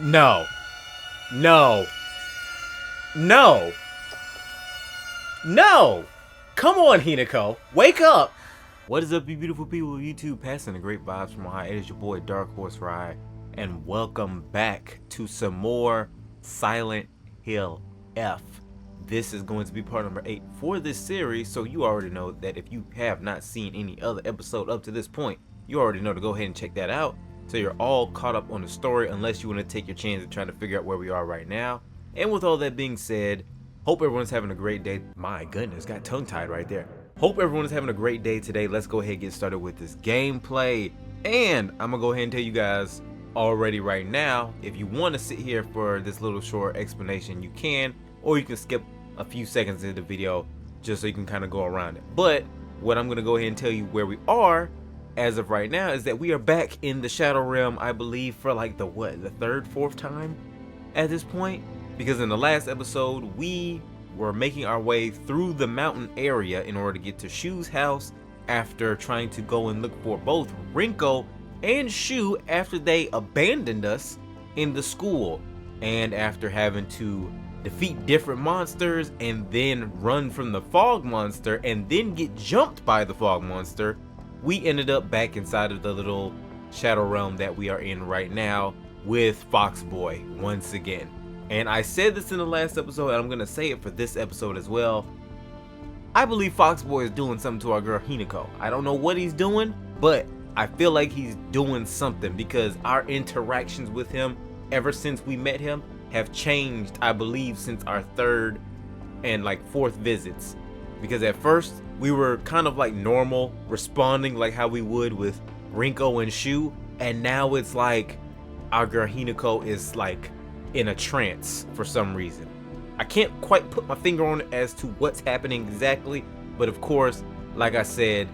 No. No. No. No. Come on, Hinako. Wake up. What is up, you beautiful people of YouTube? Passing the great vibes from high. It is your boy, DarkHorse Ride, and welcome back to some more Silent Hill F. This is going to be part number 8 for this series, so you already know that if you have not seen any other episode up to this point, you already know to go ahead and check that out. So you're all caught up on the story, unless you want to take your chance at trying to figure out where we are right now. And with all that being said, hope everyone's having a great day. My goodness, got tongue-tied right there. Hope everyone's having a great day today. Let's go ahead and get started with this gameplay. And I'm gonna go ahead and tell you guys already right now, if you want to sit here for this little short explanation, you can, or you can skip a few seconds into the video just so you can kind of go around it. But what I'm gonna go ahead and tell you where we are as of right now is that we are back in the Shadow Realm, I believe, for like the third, fourth time at this point. Because in the last episode, we were making our way through the mountain area in order to get to Shu's house after trying to go and look for both Rinko and Shu after they abandoned us in the school. And after having to defeat different monsters and then run from the fog monster and then get jumped by the fog monster, we ended up back inside of the little Shadow Realm that we are in right now with Foxboy once again. And I said this in the last episode, and I'm going to say it for this episode as well. I believe Foxboy is doing something to our girl Hinako. I don't know what he's doing, but I feel like he's doing something because our interactions with him ever since we met him have changed, I believe, since our third and like fourth visits. Because at first, we were kind of like normal, responding like how we would with Rinko and Shu. And now it's like our girl Hinako is like in a trance for some reason. I can't quite put my finger on it as to what's happening exactly, but of course, like I said,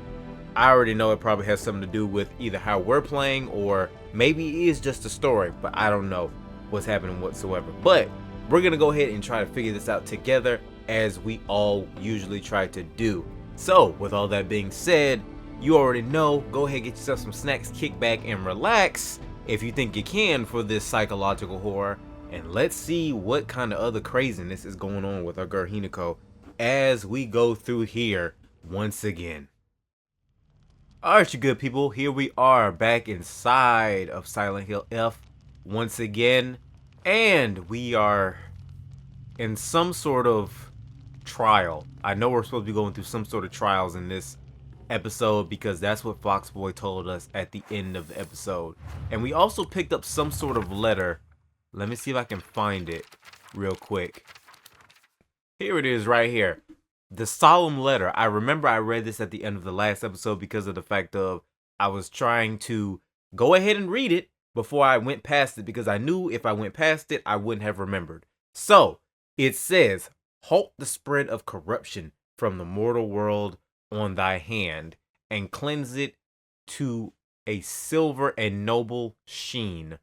I already know it probably has something to do with either how we're playing or maybe it is just a story, but I don't know what's happening whatsoever. But we're gonna go ahead and try to figure this out together as we all usually try to do. So with all that being said, you already know, go ahead, get yourself some snacks, kick back and relax if you think you can for this psychological horror. And let's see what kind of other craziness is going on with our girl Hinako as we go through here once again. Alright, you good people, here we are back inside of Silent Hill F once again. And we are in some sort of trial. I know we're supposed to be going through some sort of trials in this episode because that's what Foxboy told us at the end of the episode. And we also picked up some sort of letter. Let me see if I can find it real quick. Here it is right here. The solemn letter. I remember I read this at the end of the last episode because of the fact of I was trying to go ahead and read it before I went past it because I knew if I went past it, I wouldn't have remembered. So it says, halt the spread of corruption from the mortal world on thy hand and cleanse it to a silver and noble sheen.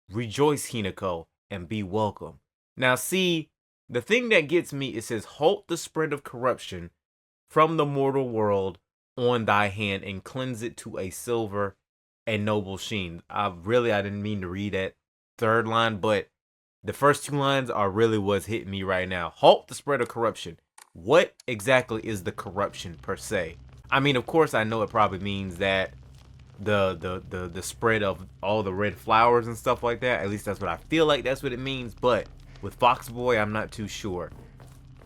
Rejoice, Hinako, and be welcome. Now see, the thing that gets me, it says, halt the spread of corruption from the mortal world on thy hand and cleanse it to a silver and noble sheen. I didn't mean to read that third line, but the first two lines are really what's hitting me right now. Halt the spread of corruption. What exactly is the corruption per se? I mean, of course, I know it probably means that the spread of all the red flowers and stuff like that. At least that's what I feel like that's what it means. But with Foxboy, I'm not too sure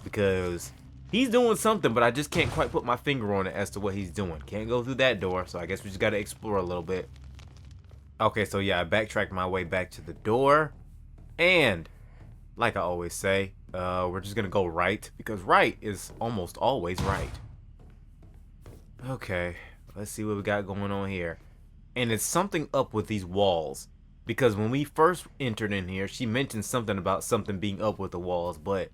because he's doing something, but I just can't quite put my finger on it as to what he's doing. Can't go through that door, so I guess we just got to explore a little bit. Okay, so yeah, I backtracked my way back to the door, and like I always say, we're just gonna go right because right is almost always right. Okay. Let's see what we got going on here. And it's something up with these walls. Because when we first entered in here, she mentioned something about something being up with the walls. But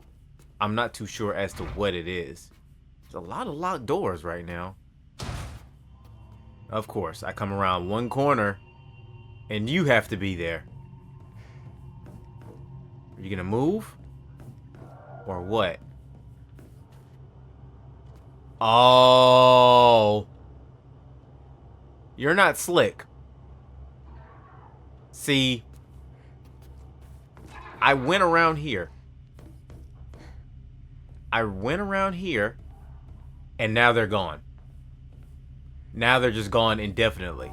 I'm not too sure as to what it is. There's a lot of locked doors right now. Of course, I come around one corner. And you have to be there. Are you gonna move? Or what? Oh... You're not slick. See, I went around here. I went around here, and now they're gone. Now they're just gone indefinitely.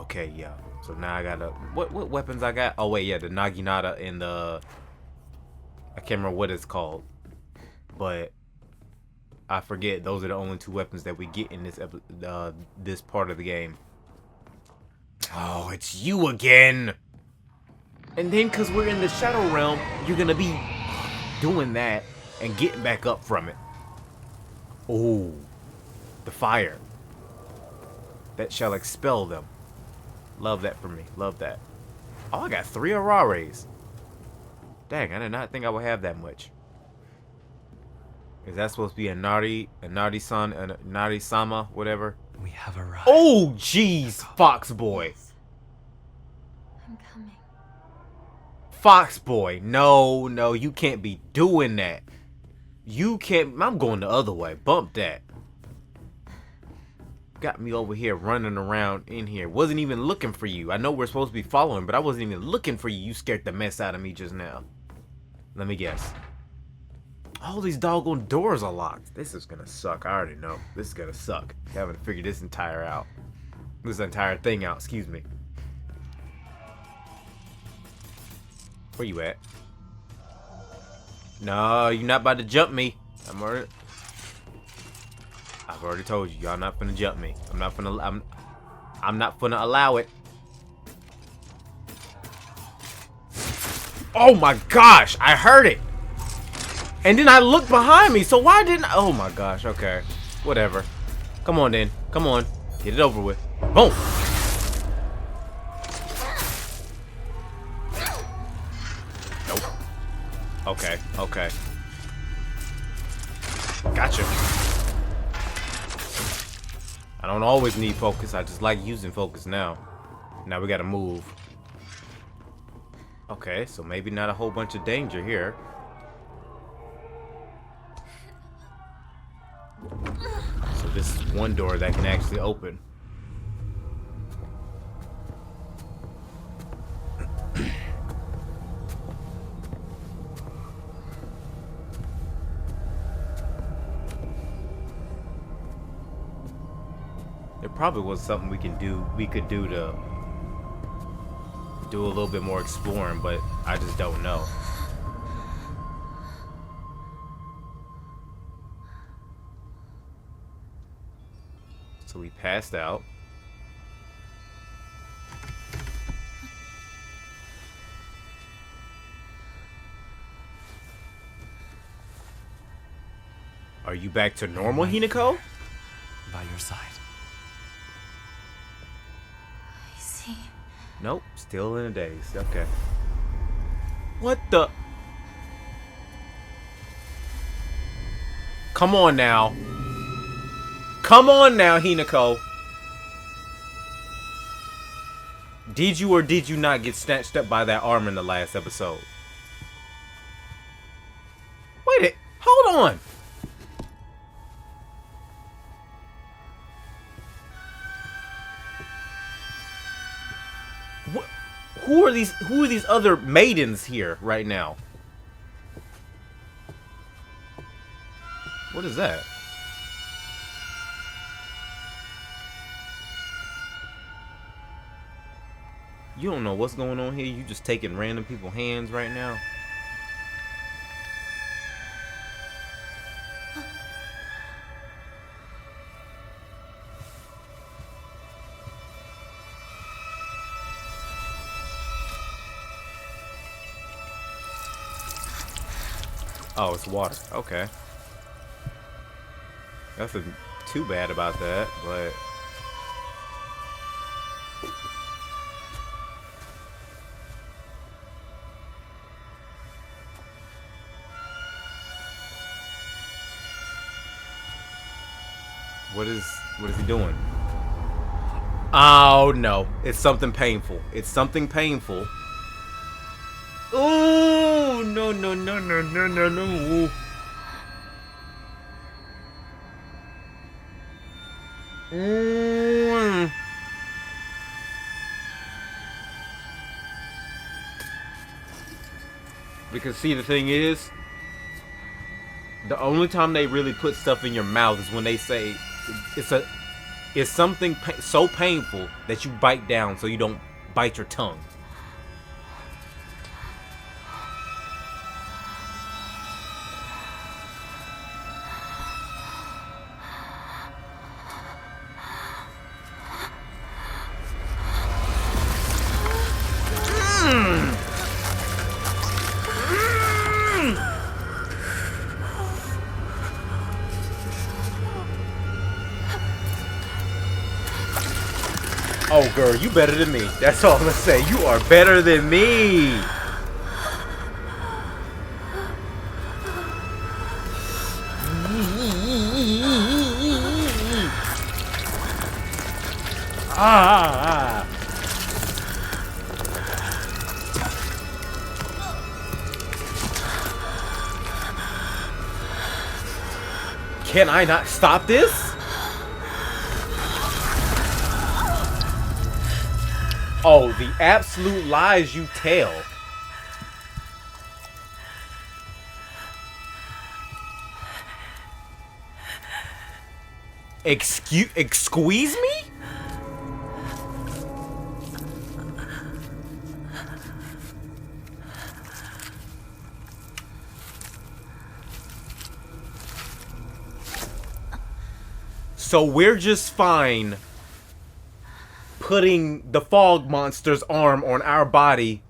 Okay, yeah. So now I gotta... What weapons I got? Oh, wait, yeah. The Naginata and the... I can't remember what it's called. But... I forget. Those are the only 2 weapons that we get in this part of the game. Oh, it's you again! And then, because we're in the Shadow Realm, you're gonna be doing that and getting back up from it. Oh, the fire. That shall expel them. Love that for me. Love that. Oh, I got 3 Arares. Dang, I did not think I would have that much. Is that supposed to be Inari-Sama, whatever? We have arrived. Oh, jeez, Fox Boy. I'm coming. Fox Boy, no, you can't be doing that. You can't. I'm going the other way. Bump that. Got me over here running around in here. Wasn't even looking for you. I know we're supposed to be following, but I wasn't even looking for you. You scared the mess out of me just now. Let me guess. All these doggone doors are locked. This is gonna suck. I already know. This is gonna suck. Having to figure this entire thing out. Excuse me. Where you at? No, you're not about to jump me. I've already told you, y'all not finna jump me. I'm not finna allow it. Oh my gosh, I heard it. And then I looked behind me, so why didn't I? Oh my gosh, okay. Whatever. Come on then. Come on. Get it over with. Boom. Nope. Okay, okay. Gotcha. I don't always need focus. I just like using focus now. Now we gotta move. Okay, so maybe not a whole bunch of danger here. So this is one door that can actually open. There probably was something we could do to do a little bit more exploring, but I just don't know. So we passed out. Are you back to normal, Hinako? By your side. I see. Nope, still in a daze. Okay. What the? Come on now. Come on now, Hinako. Did you or did you not get snatched up by that arm in the last episode? Wait, hold on. Who are these other maidens here right now? What is that? You don't know what's going on here. You just taking random people's hands right now. Oh, it's water. Okay. Nothing too bad about that, but... What is he doing? Oh no, it's something painful. It's something painful. Oh no. Because see, the thing is, the only time they really put stuff in your mouth is when they say it's something so painful that you bite down so you don't bite your tongue. Oh, girl, you better than me. That's all I'm gonna say. You are better than me. Ah. Can I not stop this? Oh, the absolute lies you tell. Squeeze me? So we're just fine putting the fog monster's arm on our body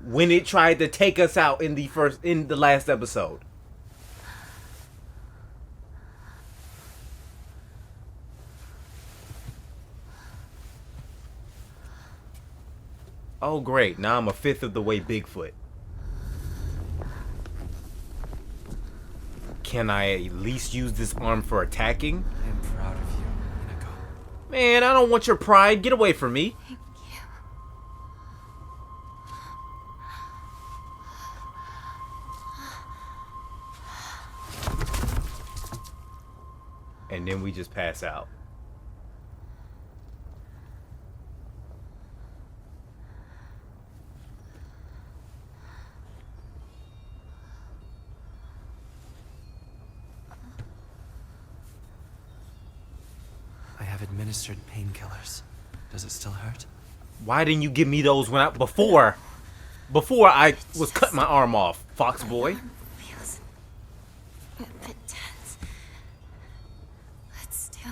when it tried to take us out in the last episode. Oh great, now I'm a fifth of the way Bigfoot. Can I at least use this arm for attacking? I am proud of you, Hinako. Man, I don't want your pride. Get away from me. Thank you. And then we just pass out. I have administered painkillers. Does it still hurt? Why didn't you give me those when before I was cutting my arm off, Fox Boy? Feels a bit tense. Let's do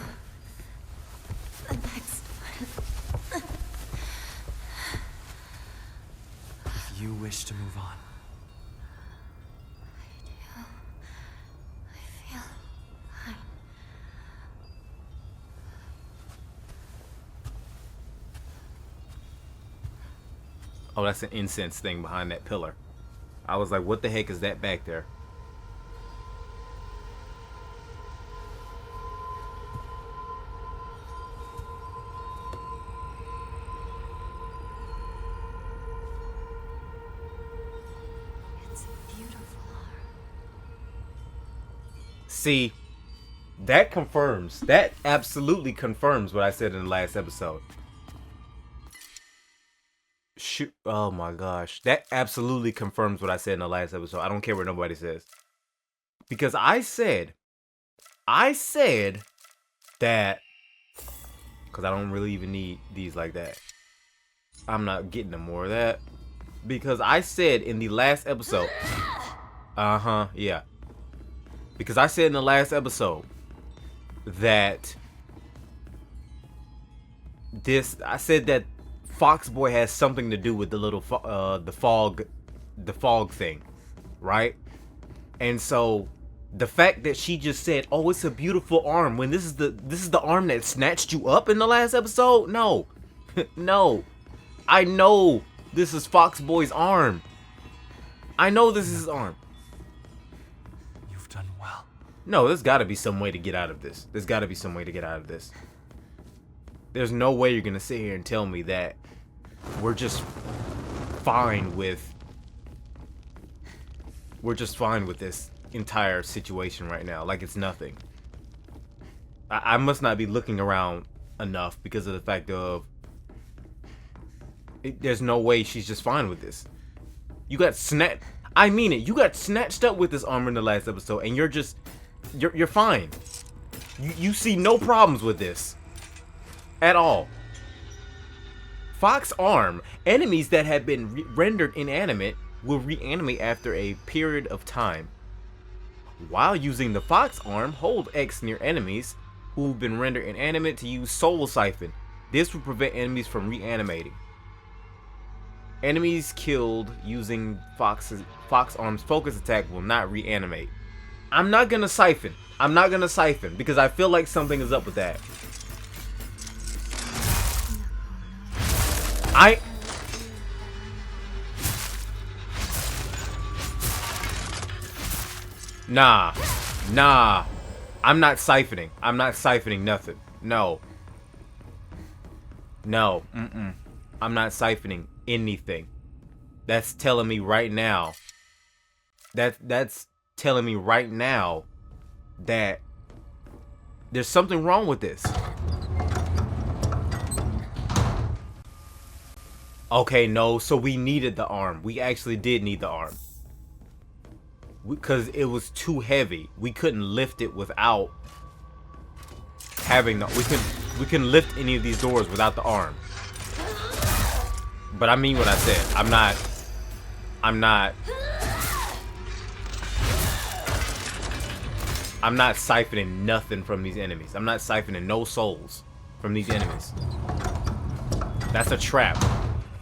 the next one. If you wish to move on, I feel fine. Oh, that's an incense thing behind that pillar. I was like, what the heck is that back there? It's a beautiful arm. See, that confirms. That absolutely confirms what I said in the last episode. Shoot. Oh my gosh. That absolutely confirms what I said in the last episode. I don't care what nobody says. Because I said that, because I don't really even need these like that. I'm not getting them more of that. Because I said in the last episode. Yeah. Because I said in the last episode that I said that Fox Boy has something to do with the little the fog thing, right? And so the fact that she just said, "Oh, it's a beautiful arm," when this is the arm that snatched you up in the last episode? No. No. I know this is Fox Boy's arm. I know this is his arm. you've done well. No, there's got to be some way to get out of this. There's got to be some way to get out of this. There's no way you're going to sit here and tell me that we're just fine with this entire situation right now. Like it's nothing. I must not be looking around enough because of the fact of there's no way she's just fine with this. You got snapped. I mean it. You got snatched up with this armor in the last episode, and you're fine. You see no problems with this at all. Fox arm. Enemies that have been rendered inanimate will reanimate after a period of time. While using the fox arm, hold X near enemies who've been rendered inanimate to use Soul Siphon. This will prevent enemies from reanimating. Enemies killed using fox arm's focus attack will not reanimate. I'm not gonna siphon. Because I feel like something is up with that. Nah. I'm not siphoning. I'm not siphoning nothing. No. I'm not siphoning anything. That's telling me right now. That's telling me right now that there's something wrong with this. Okay, no, so we needed the arm. We actually did need the arm. Because it was too heavy. We couldn't lift it without having the... We couldn't lift any of these doors without the arm. But I mean what I said. I'm not siphoning nothing from these enemies. I'm not siphoning no souls from these enemies. That's a trap.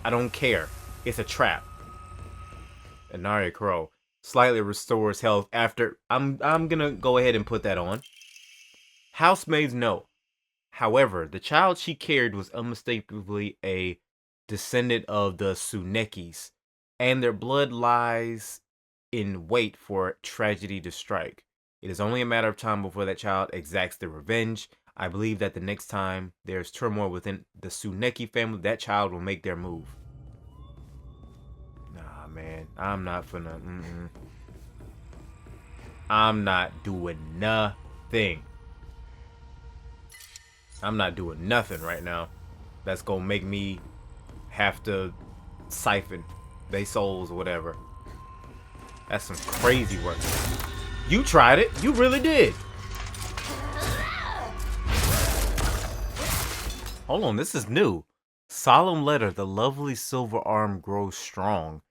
I don't care. It's a trap. Inari Crow slightly restores health after... I'm gonna go ahead and put that on. Housemaids know. However, the child she carried was unmistakably a descendant of the Tsunekis, and their blood lies in wait for tragedy to strike. It is only a matter of time before that child exacts their revenge. I believe that the next time there's turmoil within the Tsuneki family, that child will make their move. Nah, man. I'm not finna... I'm not doing nothing. I'm not doing nothing right now. That's gonna make me have to siphon they souls or whatever. That's some crazy work. You tried it. You really did. Hold on, this is new. Solemn letter. The lovely silver arm grows strong.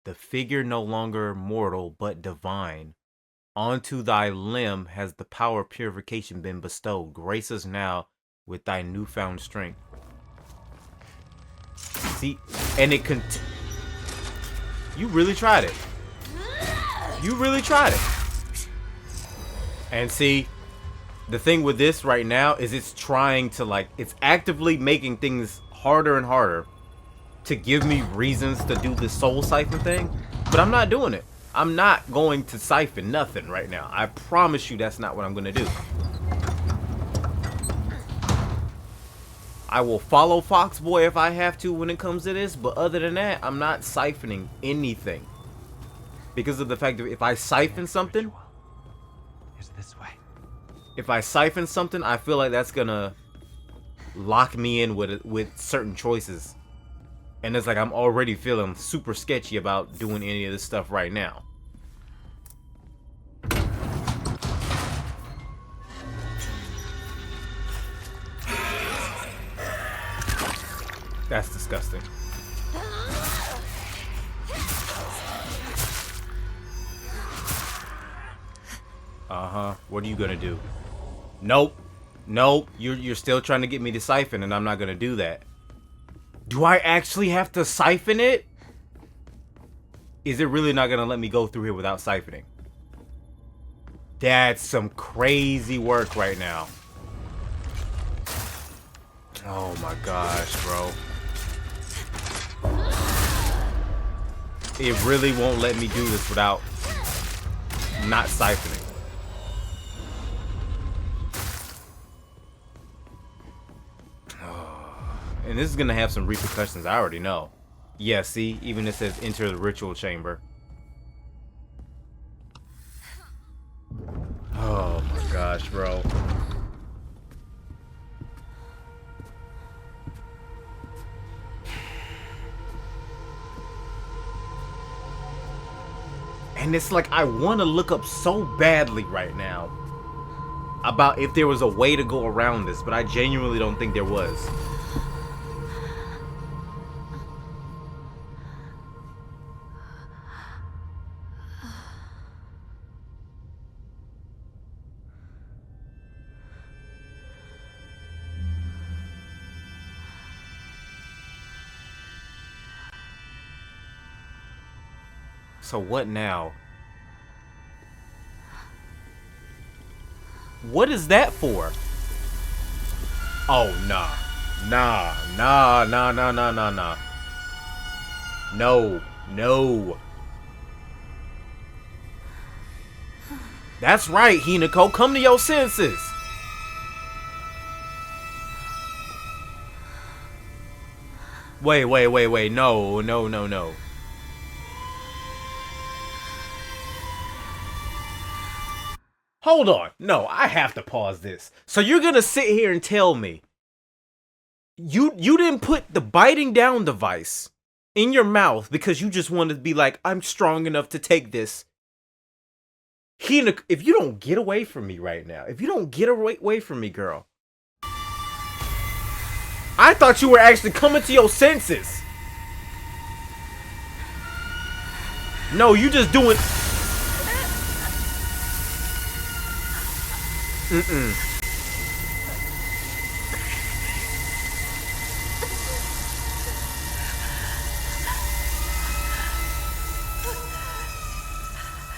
The figure no longer mortal but divine. Onto thy limb has the power of purification been bestowed. Grace us now with thy newfound strength. See, and it you really tried it. You really tried it. And see, the thing with this right now is it's trying to it's actively making things harder and harder to give me reasons to do this soul siphon thing, but I'm not doing it. I'm not going to siphon nothing right now. I promise you that's not what I'm going to do. I will follow Foxboy if I have to when it comes to this, but other than that, I'm not siphoning anything. Because of the fact that if I siphon something, is this way. If I siphon something, I feel like that's gonna lock me in with certain choices. And it's like I'm already feeling super sketchy about doing any of this stuff right now. That's disgusting. What are you gonna do? Nope. Nope. You're still trying to get me to siphon, and I'm not gonna do that. Do I actually have to siphon it? Is it really not gonna let me go through here without siphoning? That's some crazy work right now. Oh my gosh, bro. It really won't let me do this without not siphoning. And this is gonna have some repercussions, I already know. Yeah, see? Even it says enter the ritual chamber. Oh my gosh, bro. And it's like I want to look up so badly right now about if there was a way to go around this, but I genuinely don't think there was. So what now? What is that for? Oh, nah. Nah. No. That's right, Hinako. Come to your senses. Wait. No. Hold on. No, I have to pause this. So you're gonna sit here and tell me you didn't put the biting down device in your mouth because you just wanted to be like, I'm strong enough to take this. Hinako, if you don't get away from me right now, if you don't get away from me, girl. I thought you were actually coming to your senses. No, you just doing...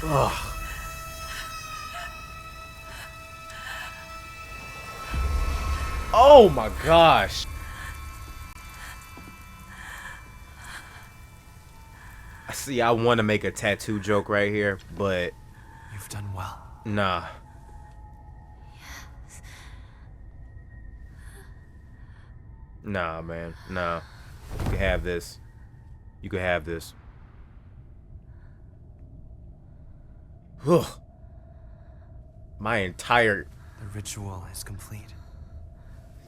Ugh. Oh my gosh. See, I want to make a tattoo joke right here, but... You've done well. Nah. Nah, man. Nah. You can have this. You can have this. Ugh. My entire... The ritual is complete.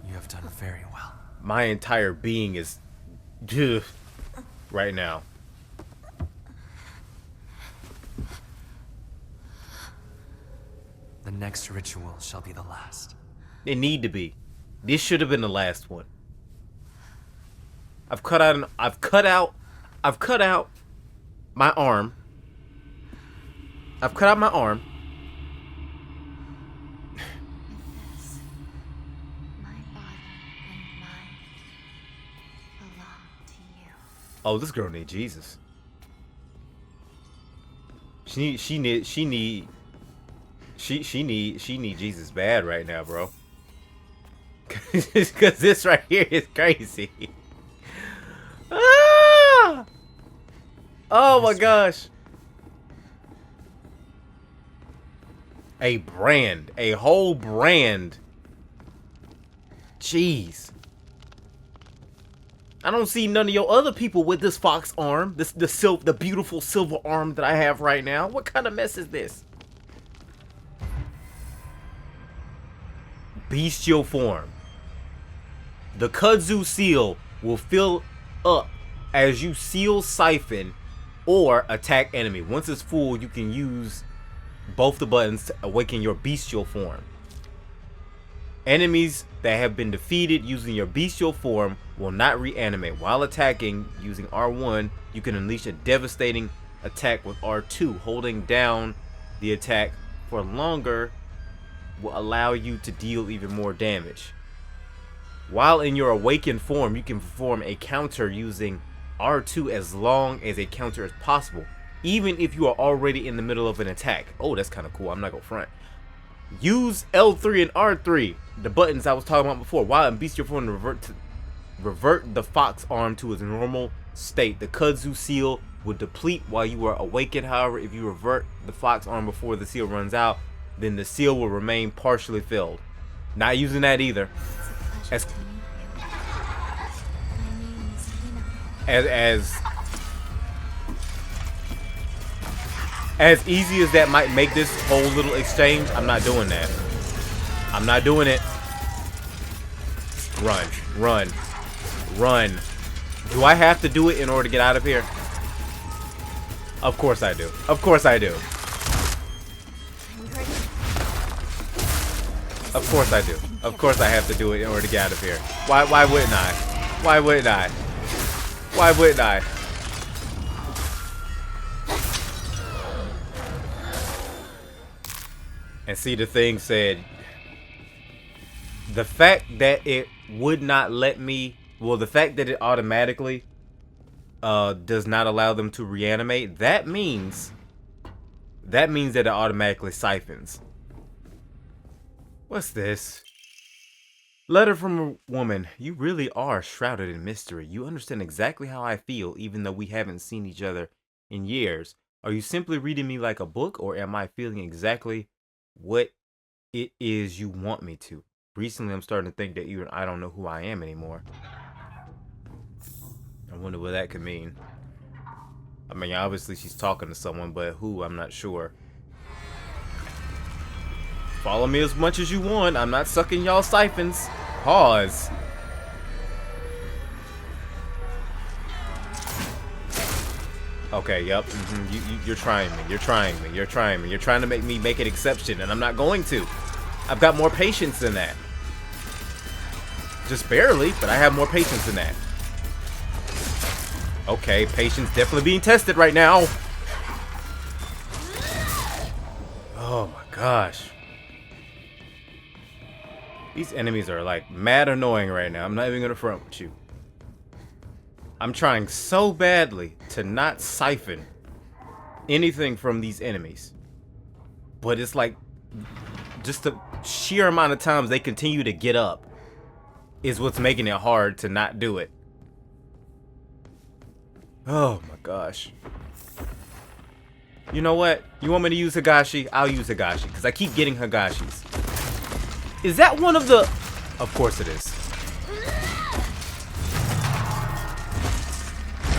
You have done very well. My entire being is... Ugh, right now. The next ritual shall be the last. It need to be. This should have been the last one. I've cut out my arm. I've cut out my arm. With this, my body and mind belong to you. Oh, this girl need Jesus. She need Jesus bad right now, bro. Cause this right here is crazy. Ah! Oh my gosh. A brand. A whole brand. Jeez. I don't see none of your other people with this fox arm. The beautiful silver arm that I have right now. What kind of mess is this? Bestial form. The kudzu seal will fill up as you seal siphon or attack enemy. Once it's full, you can use both the buttons to awaken your bestial form. Enemies that have been defeated using your bestial form will not reanimate. While attacking using R1, you can unleash a devastating attack with R2. Holding down the attack for longer will allow you to deal even more damage. While in your awakened form, you can perform a counter using R2 as long as a counter is possible, even if you are already in the middle of an attack. Oh, that's kind of cool. I'm not gonna front. Use L3 and R3, the buttons I was talking about before, while in bestial form to revert the fox arm to its normal state. The kudzu seal will deplete while you are awakened. However, if you revert the fox arm before the seal runs out, then the seal will remain partially filled. Not using that either. It's a pleasure to meet you. My name is Hinako. As easy as that might make this whole little exchange, I'm not doing that. I'm not doing it. Run. Do I have to do it in order to get out of here? Of course I do. Of course I do. Of course I do. Of course I have to do it in order to get out of here. Why wouldn't I? Why wouldn't I? Why wouldn't I? And see, the thing said, the fact that it would not let me, well, the fact that it automatically does not allow them to reanimate, that means that it automatically siphons. What's this? Letter from a woman. You really are shrouded in mystery. You understand exactly how I feel, even though we haven't seen each other in years. Are you simply reading me like a book, or am I feeling exactly what it is you want me to? Recently, I'm starting to think that even I don't know who I am anymore. I wonder what that could mean. I mean, obviously she's talking to someone, but who, I'm not sure. Follow me as much as you want. I'm not sucking y'all siphons. Pause. Okay, yep. You're trying me. You're trying me. You're trying me. You're trying to make me make an exception, and I'm not going to. I've got more patience than that. Just barely, but I have more patience than that. Okay, patience definitely being tested right now. Oh my gosh. These enemies are like mad annoying right now. I'm not even gonna front with you. I'm trying so badly to not siphon anything from these enemies. But it's like just the sheer amount of times they continue to get up is what's making it hard to not do it. Oh my gosh. You know what? You want me to use Higashi? I'll use Higashi because I keep getting Higashis. Is that one of the... Of course it is.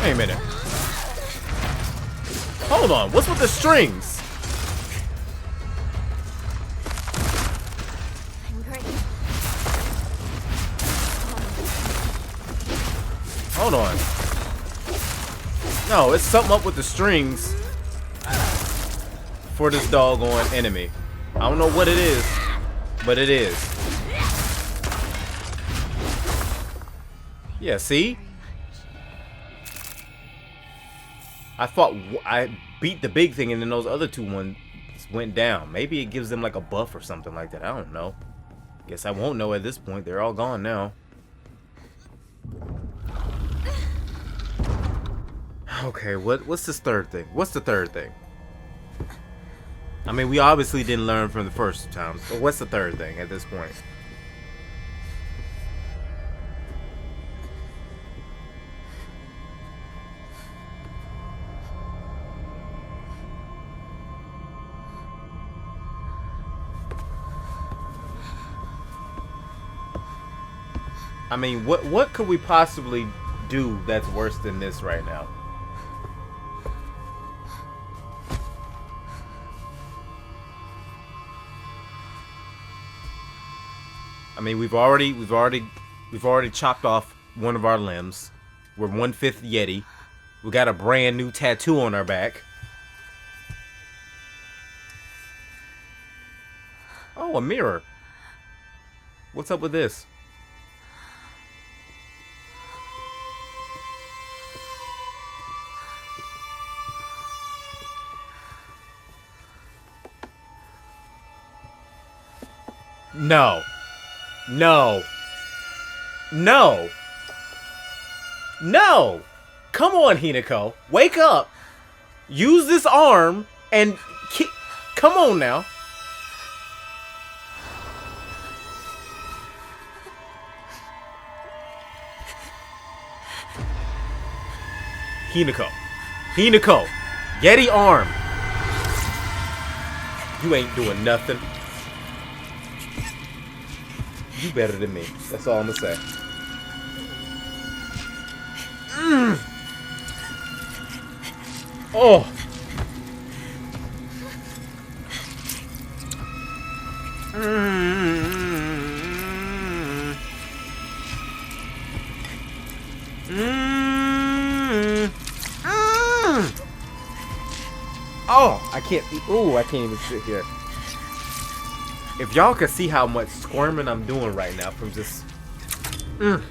Wait a minute. Hold on. What's with the strings? Hold on. No, it's something up with the strings for this doggone enemy. I don't know what it is, but it is. Yeah, see? I beat the big thing and then those other two ones went down. Maybe it gives them like a buff or something like that. I don't know. Guess I won't know at this point. They're all gone now. Okay, what's this third thing? What's the third thing? I mean, we obviously didn't learn from the first time. So what's the third thing at this point? I mean, what could we possibly do that's worse than this right now? I mean, we've already chopped off one of our limbs. We're 1/5 Yeti. We got a brand new tattoo on our back. Oh, a mirror. What's up with this? No. No. No. No. Come on, Hinako. Wake up. Use this arm and come on now. Hinako. Hinako. Yeti arm. You ain't doing nothing. You better than me. That's all I'm gonna say. Oh. Oh, I can't. Ooh, I can't even sit here. If y'all could see how much squirming I'm doing right now from just. Ugh.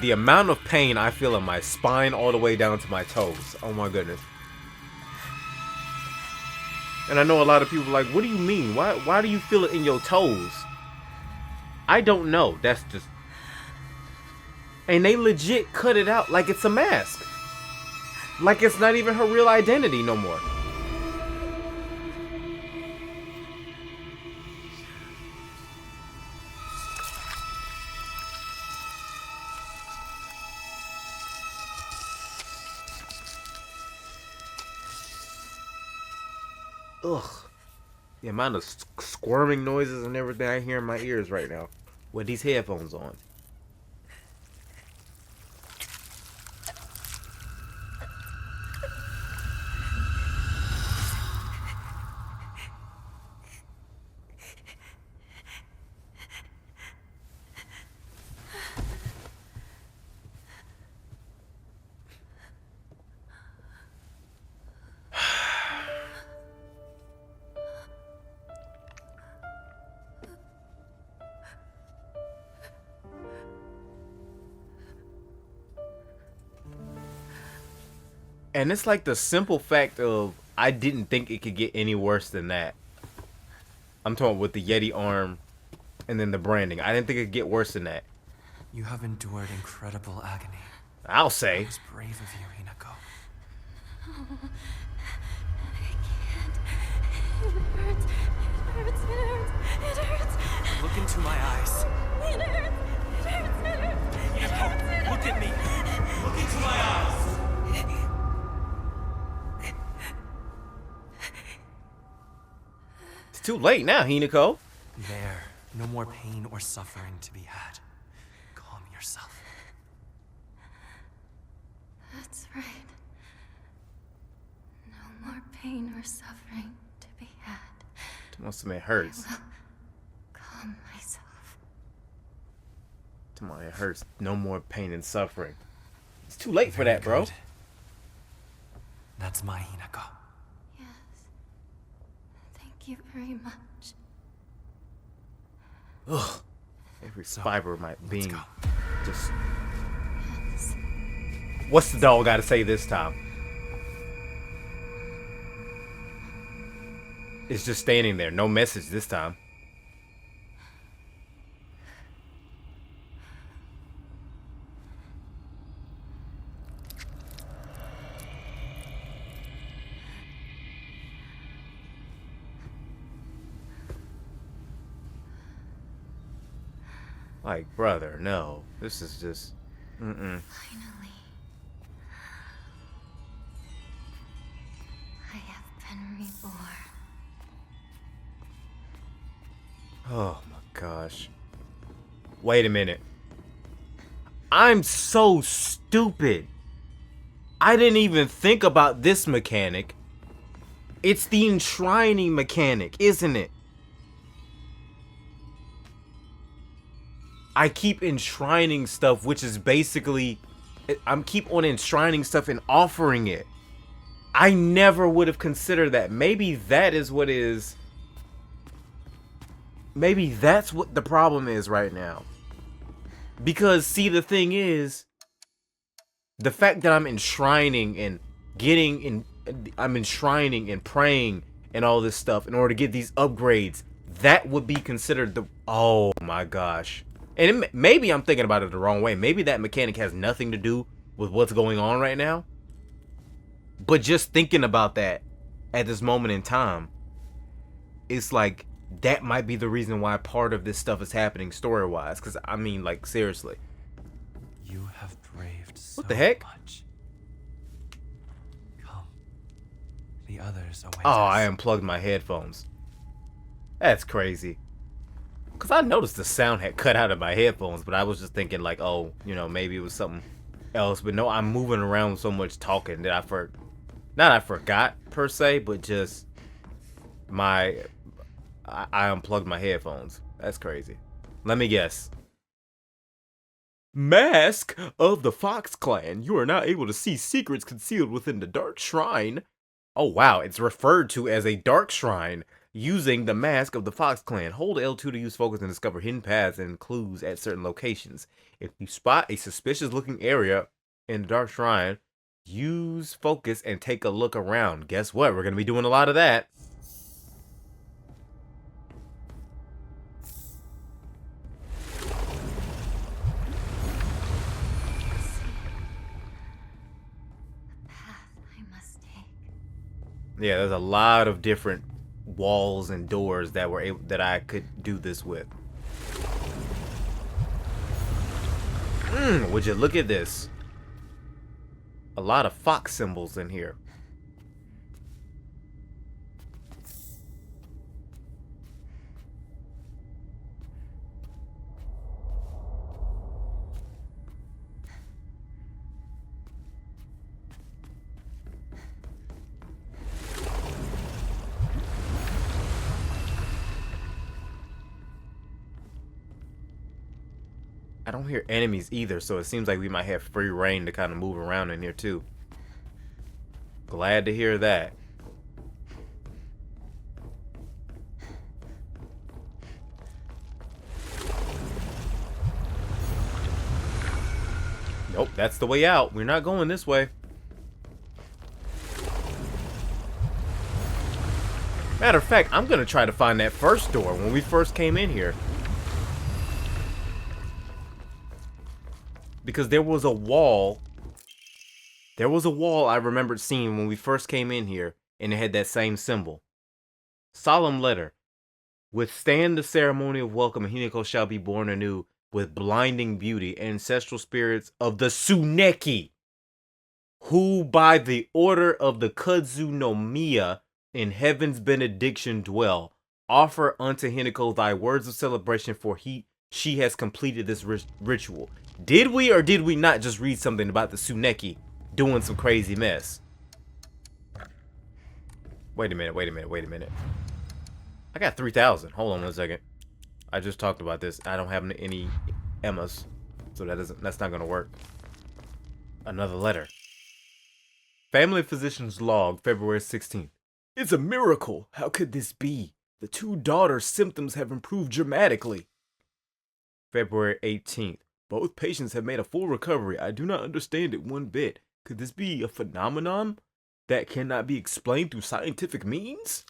The amount of pain I feel in my spine all the way down to my toes. Oh my goodness. And I know a lot of people are like, what do you mean? Why do you feel it in your toes? I don't know. That's just... And they legit cut it out like it's a mask. Like it's not even her real identity no more. Ugh. The amount of squirming noises and everything I hear in my ears right now with these headphones on. And it's like the simple fact of I didn't think it could get any worse than that. I'm talking with the Yeti arm and then the branding. I didn't think it could get worse than that. You have endured incredible agony. I'll say. It was brave of you, Hinako. Oh, I can't. It hurts. It hurts. It hurts. It hurts. Look into my eyes. It hurts. It hurts. It hurts. It hurts. Look at me. Look into my eyes. It's too late now, Hinako. There. No more pain or suffering to be had. Calm yourself. That's right. No more pain or suffering to be had. It hurts. I will calm myself. It hurts. No more pain and suffering. It's too late for that, bro. Good. That's my Hinako. Yes. Thank you very much. Ugh. Every fiber of my being go. just... Yes. What's the dog got to say this time? It's just standing there. No message this time. Like, brother, no. This is just... Finally. I have been reborn. Oh my gosh. Wait a minute. I'm so stupid. I didn't even think about this mechanic. It's the enshrining mechanic, isn't it? I keep enshrining stuff, which is basically... I'm keep on enshrining stuff and offering it. I never would have considered that. Maybe that is what is... Maybe that's what the problem is right now. Because, see, the thing is... The fact that I'm enshrining and getting in... I'm enshrining and praying and all this stuff in order to get these upgrades. That would be considered the... Oh my gosh. And maybe I'm thinking about it the wrong way. Maybe that mechanic has nothing to do with what's going on right now. But just thinking about that at this moment in time, it's like that might be the reason why part of this stuff is happening story-wise. Because, I mean, like, seriously. You have braved so What the heck? much. Come. The others await Oh, us. I unplugged my headphones. That's crazy. Because I noticed the sound had cut out of my headphones, but I was just thinking like, oh, you know, maybe it was something else. But no, I'm moving around so much talking that I forgot per se, but just I unplugged my headphones. That's crazy. Let me guess. Mask of the Fox Clan. You are now able to see secrets concealed within the Dark Shrine. Oh wow, it's referred to as a Dark Shrine using the Mask of the Fox Clan. Hold L2 to use focus and discover hidden paths and clues at certain locations. If you spot a suspicious looking area in the Dark Shrine, use focus and take a look around. Guess what? We're going to be doing a lot of that. Yeah, there's a lot of different walls and doors that were able that I could do this with. Would you look at this? A lot of fox symbols in here. I don't hear enemies either, so it seems like we might have free reign to kind of move around in here too. Glad to hear that. Nope, that's the way out. We're not going this way. Matter of fact, I'm gonna try to find that first door when we first came in here. Because there was a wall. There was a wall I remembered seeing when we first came in here, and it had that same symbol. Solemn letter. Withstand the ceremony of welcome, and Hinako shall be born anew with blinding beauty, ancestral spirits of the Tsuneki, who by the order of the Kudzu no Miya in heaven's benediction dwell. Offer unto Hinako thy words of celebration, for she has completed this ritual. Did we or did we not just read something about the Tsuneki doing some crazy mess? Wait a minute. I got 3,000. Hold on 1 second. I just talked about this. I don't have any Emmas, so that's not gonna work. Another letter. Family Physician's Log, February 16th. It's a miracle. How could this be? The two daughters' symptoms have improved dramatically. February 18th. Both patients have made a full recovery. I do not understand it one bit. Could this be a phenomenon that cannot be explained through scientific means?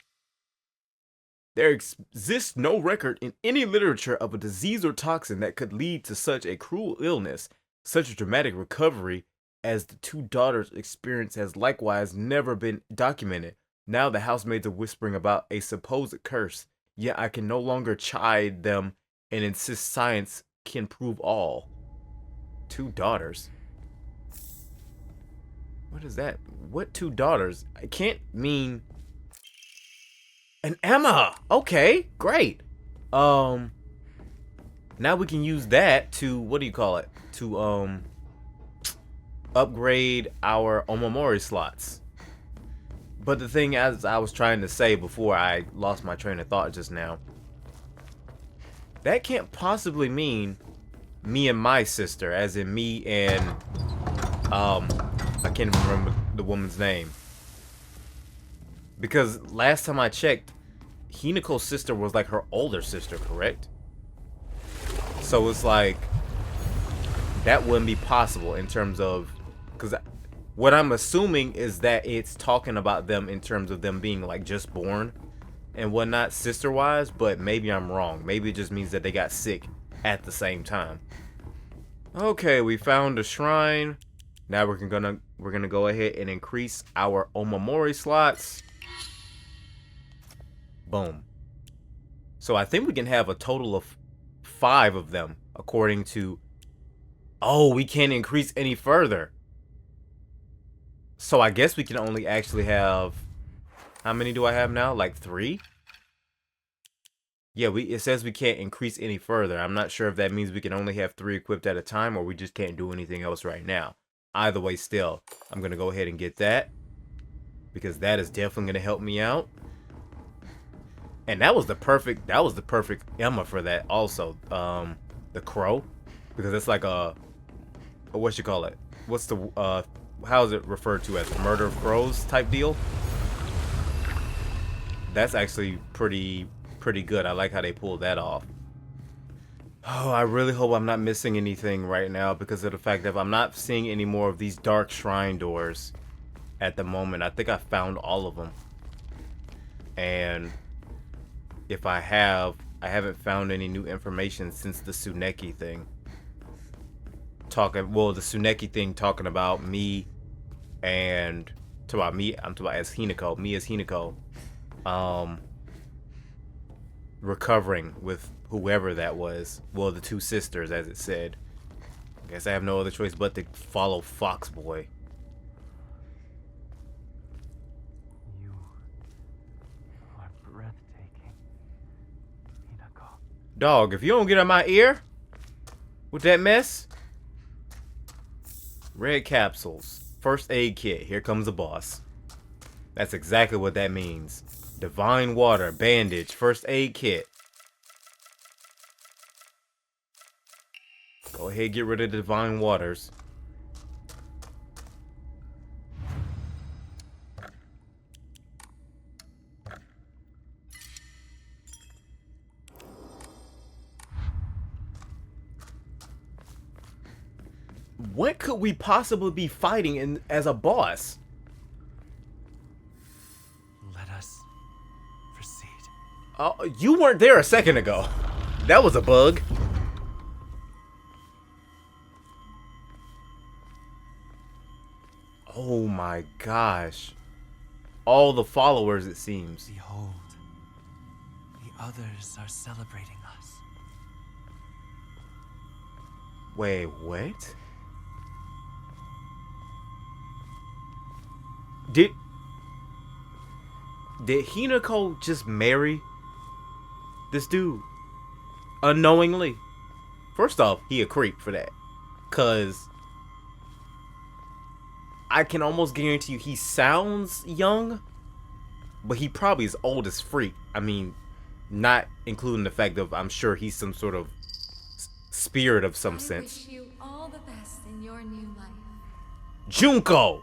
There exists no record in any literature of a disease or toxin that could lead to such a cruel illness. Such a dramatic recovery as the two daughters' experience has likewise never been documented. Now the housemaids are whispering about a supposed curse, yet I can no longer chide them and insist science can prove all. Two daughters? What is that? What two daughters? I can't mean... An Emma! Okay, great. Now we can use that to, what do you call it? To, upgrade our Omamori slots. But the thing, as I was trying to say before I lost my train of thought just now, that can't possibly mean me and my sister, as in me and, I can't remember the woman's name. Because last time I checked, Hinako's sister was like her older sister, correct? So it's like, that wouldn't be possible in terms of, because what I'm assuming is that it's talking about them in terms of them being like just born and whatnot, sister-wise, but maybe I'm wrong. Maybe it just means that they got sick at the same time. Okay, we found a shrine. Now we're gonna go ahead and increase our Omamori slots. Boom. So I think we can have a total of 5 of them, according to... Oh, we can't increase any further. So I guess we can only actually have... How many do I have now? Like 3? Yeah, it says we can't increase any further. I'm not sure if that means we can only have 3 equipped at a time, or we just can't do anything else right now. Either way, still, I'm going to go ahead and get that, because that is definitely going to help me out. And that was the perfect Emma for that also. The crow, because it's like a what you call it? What's the how is it referred to as murder of crows type deal? That's actually pretty good. I like how they pulled that off. Oh, I really hope I'm not missing anything right now because of the fact that I'm not seeing any more of these dark shrine doors at the moment. I think I found all of them. And if I haven't found any new information since the Tsuneki thing. The Tsuneki thing talking about me and I'm talking about as Hinako, me as Hinako, recovering with whoever that was. Well, the two sisters, as it said. I guess I have no other choice but to follow Fox Boy. You are breathtaking, Hinako. Dog, if you don't get out my ear with that mess. Red capsules. First aid kit. Here comes the boss. That's exactly what that means. Divine water, bandage, first aid kit. Go ahead, get rid of the divine waters. What could we possibly be fighting as a boss? Let us proceed. Oh, you weren't there a second ago. That was a bug. Oh my gosh. All the followers, it seems. Behold, the others are celebrating us. Wait, what? Did Hinako just marry this dude unknowingly? First off, he a creep for that, cause I can almost guarantee you he sounds young, but he probably is old as freak. I mean, not including the fact of I'm sure he's some sort of spirit of some sense. I wish you all the best in your new life. Junko!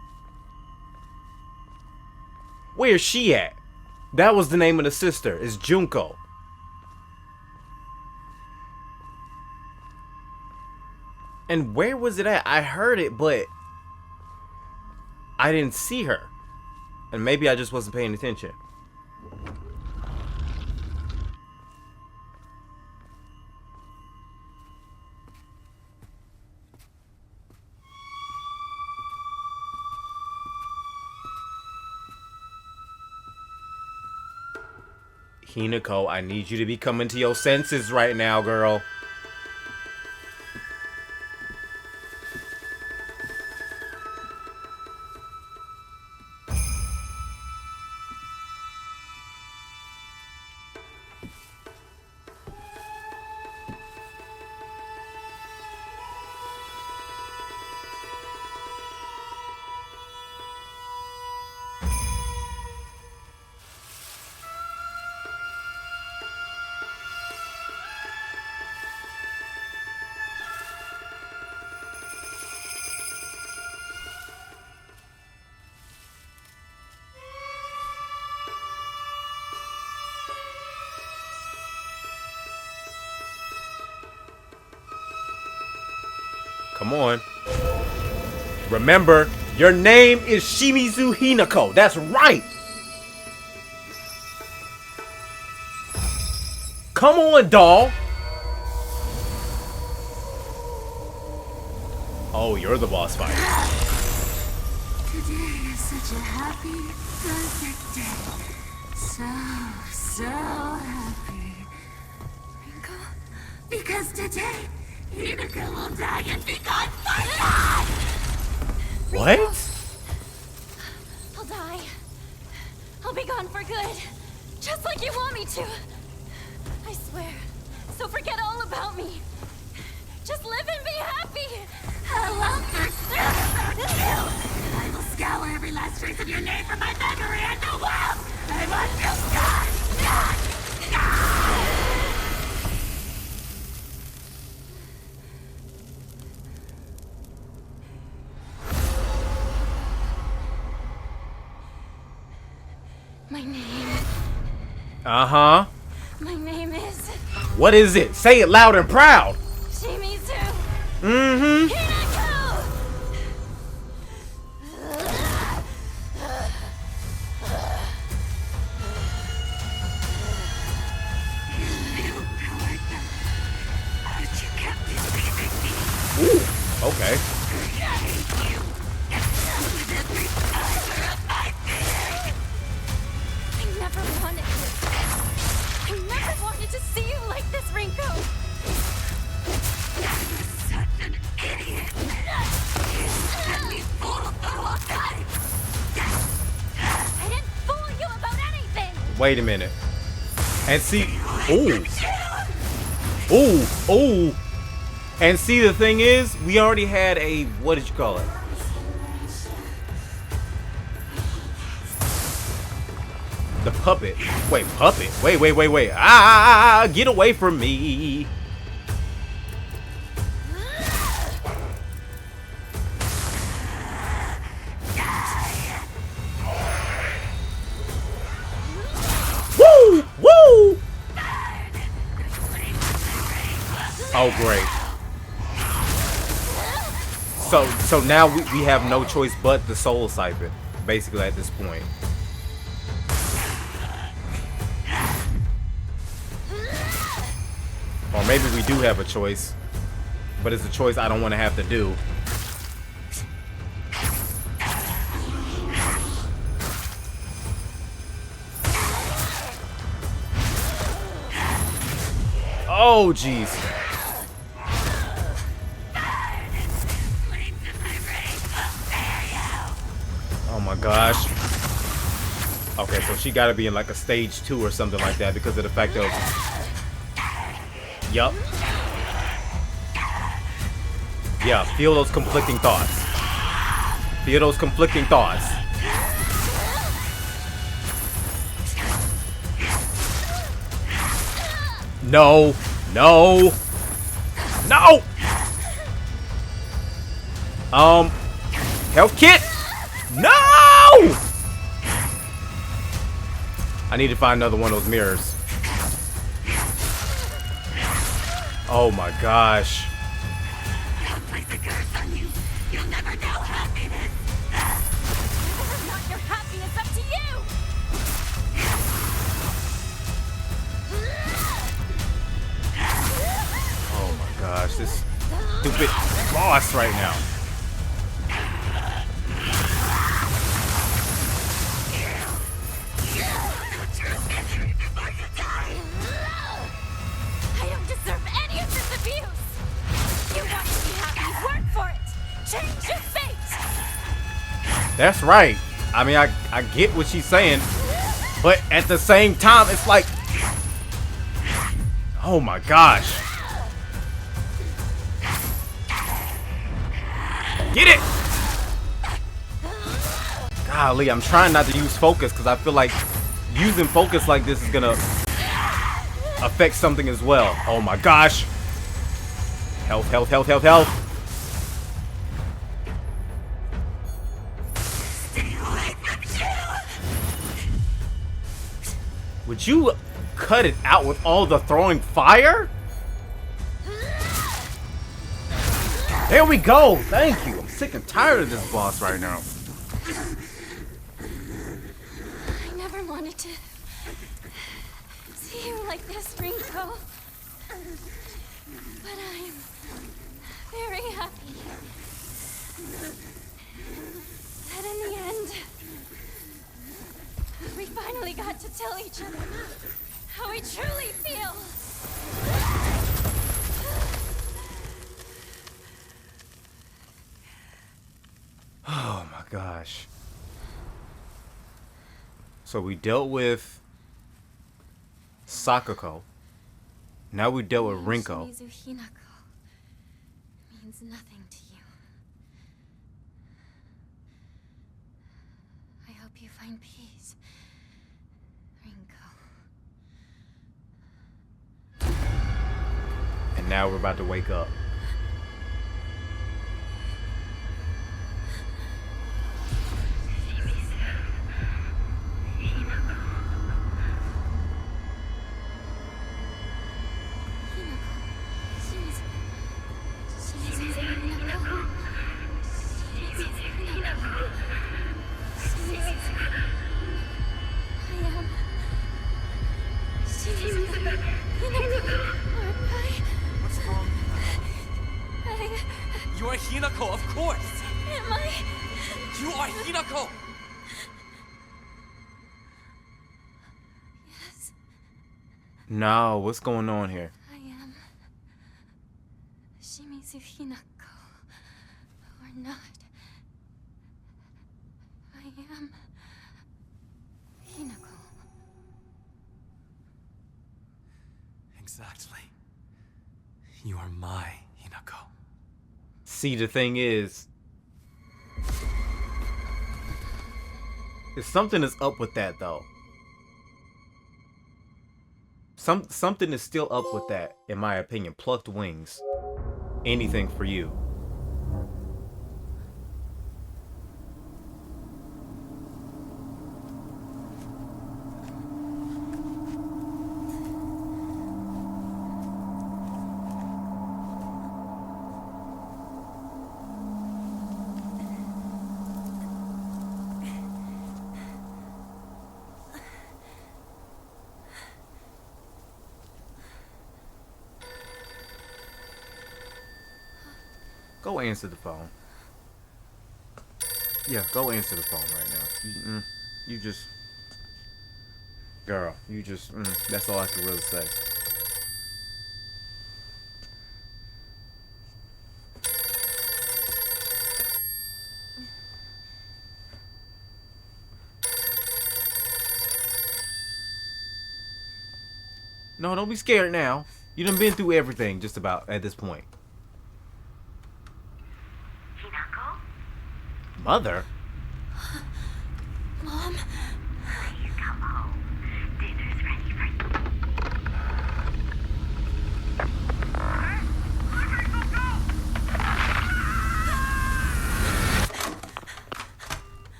Where's she at? That was the name of the sister, is Junko. And where was it at? I heard it, but I didn't see her. And maybe I just wasn't paying attention. Hinako, I need you to be coming to your senses right now, girl. Come on. Remember, your name is Shimizu Hinako. That's right. Come on, doll. Oh, you're the boss fight. Today is such a happy, perfect day. So happy. Wrinkle? Because today, Hinako will die and be gone for life! What? I'll die. I'll be gone for good. Just like you want me to. I swear. So forget all about me. Just live and be happy. I won't pursue you! I will scour every last trace of your name from my memory and the world! I want you gone! Gone! Uh-huh. My name is What is it? Say it loud and proud. Shimizu Mm-hmm. Hinako! Ooh, okay. I never wanted to see you like this, Rinko. Such an idiot. You let me fool the whole time. I didn't fool you about anything. Wait a minute. And see, ooh. Ooh, ooh. And see, the thing is, we already had a, what did you call it? The puppet. Wait, puppet. Wait. Ah, get away from me. Woo! Woo! Oh, great. So now we have no choice but the soul siphon, basically, at this point. Or maybe we do have a choice, but it's a choice I don't want to have to do. Oh, jeez. Oh my gosh. Okay, so she gotta be in like a stage 2 or something like that because of the fact of... Yup. Yeah, feel those conflicting thoughts. Feel those conflicting thoughts. No. No. No! Health kit? No! I need to find another one of those mirrors. Oh my gosh. I'll place a curse on you. You'll never know happiness. Whether or not your happiness up to you. Oh my gosh, this stupid boss right now. I don't deserve any of this abuse. You want to be happy, work for it. Change your fate. That's right. I mean, I get what she's saying, but at the same time, it's like, oh my gosh. Get it! Golly, I'm trying not to use focus because I feel like using focus like this is gonna affect something as well. Oh my gosh. Health, health, health, health, health. Would you cut it out with all the throwing fire? There we go. Thank you. I'm sick and tired of this boss right now. I never wanted to see you like this, Rinko. But I'm very happy that in the end, we finally got to tell each other how we truly feel. Oh my gosh. So we dealt with Sakako. Now we dealt with Rinko. Shimizu Hinako means nothing to you. I hope you find peace, Rinko. And now we're about to wake up. What's wrong? I... You are Hinako, of course! Am I? You are Hinako! Yes, No, what's going on here? I am. Shimizu Hinako. Or not. I am... Hinako. Exactly. You are my Hinako. See, the thing is, something is up with that, though. Something is still up with that, in my opinion. Plucked wings. Anything for you. Go answer the phone. Yeah, go answer the phone right now. You just... Girl, you just... that's all I can really say. No, don't be scared now. You done been through everything just about at this point. Hinako? Mother? Mom? Please come home. Dinner's ready for you.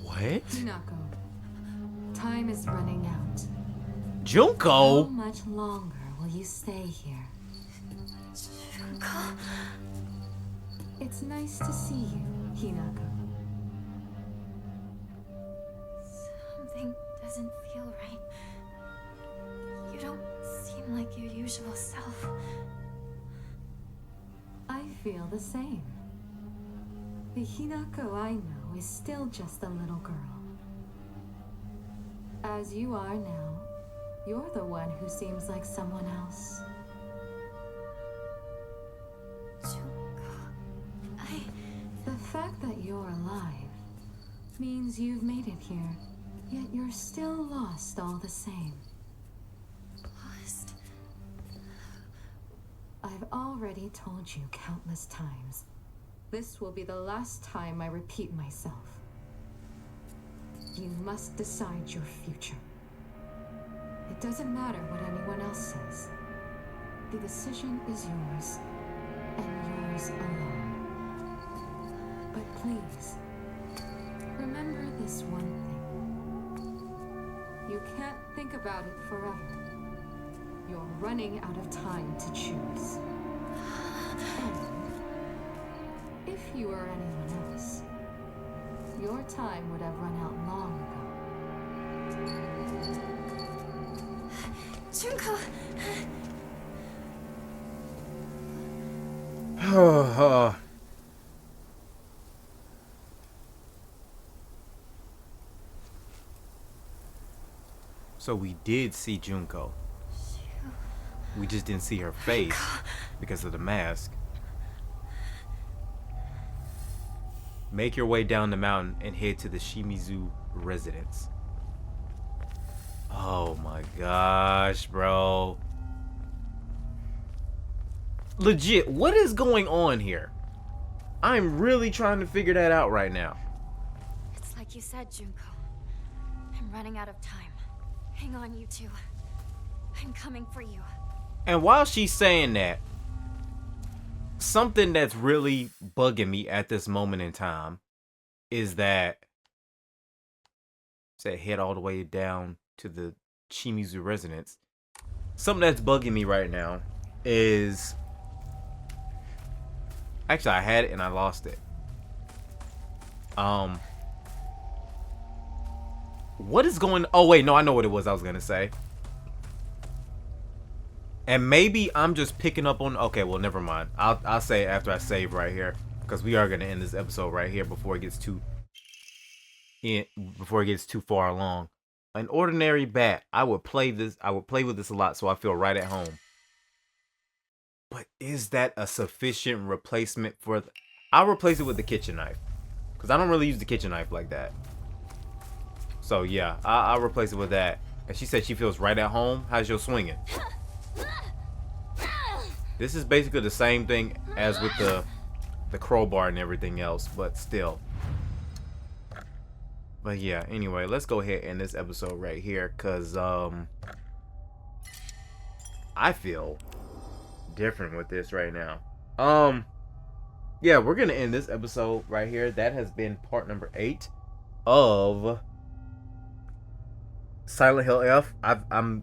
What? Hinako, time is running out. How Junko? much longer will you stay here? Junko? It's nice to see you, Hinako. Something doesn't feel right. You don't seem like your usual self. I feel the same. The Hinako I know is still just a little girl. As you are now, you're the one who seems like someone else. Junko, The fact that you're alive means you've made it here, yet you're still lost all the same. lost. I've already told you countless times. This will be the last time I repeat myself. You must decide your future. It doesn't matter what anyone else says. The decision is yours, and yours alone. But please, remember this one thing. You can't think about it forever. You're running out of time to choose. And if you were anyone else, your time would have run out long ago. Junko! So we did see Junko. We just didn't see her face because of the mask. Make your way down the mountain and head to the Shimizu residence. Oh my gosh, bro. Legit, what is going on here? I'm really trying to figure that out right now. It's like you said, Junko. I'm running out of time. Hang on, you two. I'm coming for you. And while she's saying that, something that's really bugging me at this moment in time is that say head all the way down to the Shimizu residence. Something that's bugging me right now is actually I had it and I lost it. What is going? Oh wait, no, I know what it was I was gonna say. And maybe I'm just picking up on. Okay, well, never mind. I'll say it after I save right here, because we are gonna end this episode right here before it gets too far along. An ordinary bat. I would play with this a lot, so I feel right at home. But is that a sufficient replacement for? I'll replace it with the kitchen knife, because I don't really use the kitchen knife like that. So yeah, I'll replace it with that. And she said she feels right at home. How's your swinging? This is basically the same thing as with the crowbar and everything else, but still. But yeah, anyway, let's go ahead and end this episode right here, because I feel different with this right now. Yeah, we're gonna end this episode right here. That has been part number 8 of Silent Hill F. I'm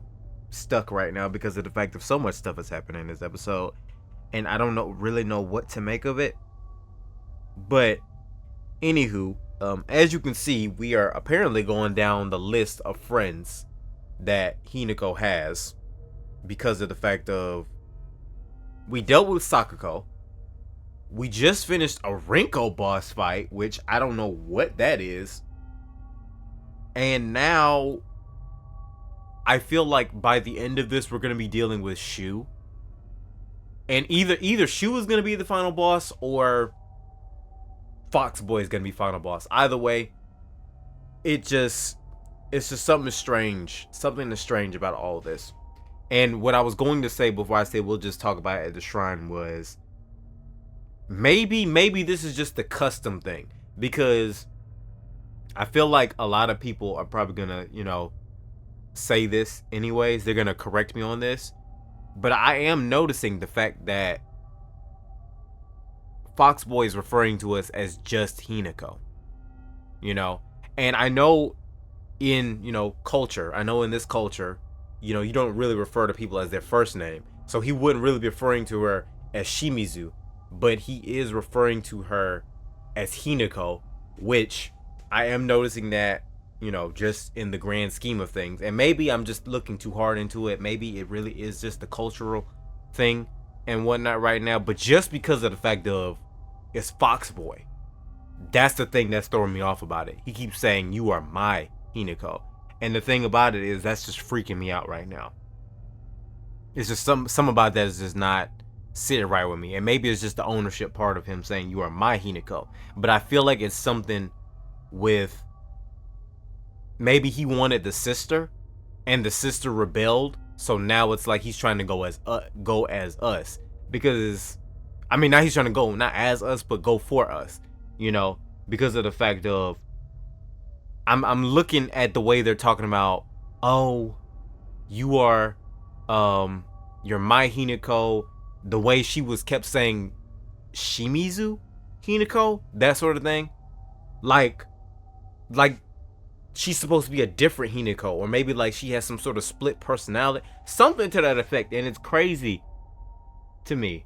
stuck right now because of the fact of so much stuff is happening in this episode, and I don't really know what to make of it. But anywho, as you can see, we are apparently going down the list of friends that Hinako has, because of the fact of we dealt with Sakuko. We just finished a Rinko boss fight, which I don't know what that is. And now I feel like by the end of this, we're going to be dealing with Shu. And either Shu is going to be the final boss, or Foxboy is going to be final boss. Either way, it's just something strange. Something strange about all of this. And what I was going to say before I said we'll just talk about it at the shrine was, maybe this is just the custom thing, because I feel like a lot of people are probably gonna, say this anyways. They're gonna correct me on this, but I am noticing the fact that Foxboy is referring to us as just Hinako, and I know in culture, I know in this culture, you don't really refer to people as their first name, so he wouldn't really be referring to her as Shimizu, but he is referring to her as Hinako, which I am noticing that, just in the grand scheme of things. And maybe I'm just looking too hard into it. Maybe it really is just a cultural thing and whatnot right now. But just because of the fact of it's Foxboy, that's the thing that's throwing me off about it. He keeps saying, "You are my Hinako." And the thing about it is that's just freaking me out right now. It's just some about that is just not sitting right with me. And maybe it's just the ownership part of him saying, "You are my Hinako." But I feel like it's something with, maybe he wanted the sister and the sister rebelled, so now it's like he's trying to go as us, because now he's trying to go not as us but go for us, because of the fact of I'm looking at the way they're talking about, oh, you are you're my Hinako, the way she was kept saying Shimizu Hinako, that sort of thing, like she's supposed to be a different Hinako, or maybe like she has some sort of split personality, something to that effect. And it's crazy to me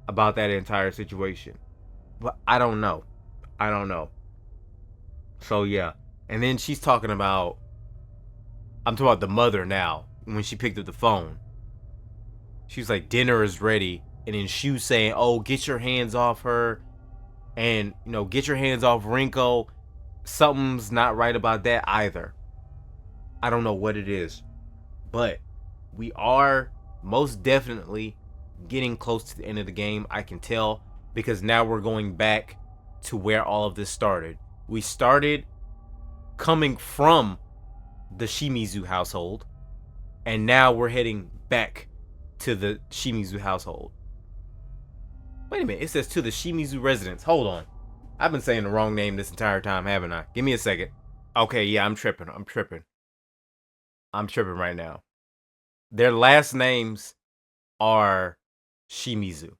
about that entire situation, but I don't know. So yeah, and then she's talking about, I'm talking about the mother now. When she picked up the phone, she was like, "Dinner is ready," and then she was saying, "Oh, get your hands off her, and get your hands off Rinko." Something's not right about that either. I don't know what it is, but we are most definitely getting close to the end of the game. I can tell, because now we're going back to where all of this started. We started coming from the Shimizu household, and now we're heading back to the Shimizu household. Wait a minute, it says to the Shimizu residence. Hold on. I've been saying the wrong name this entire time, haven't I? Give me a second. Okay, yeah, I'm tripping right now. Their last names are Shimizu.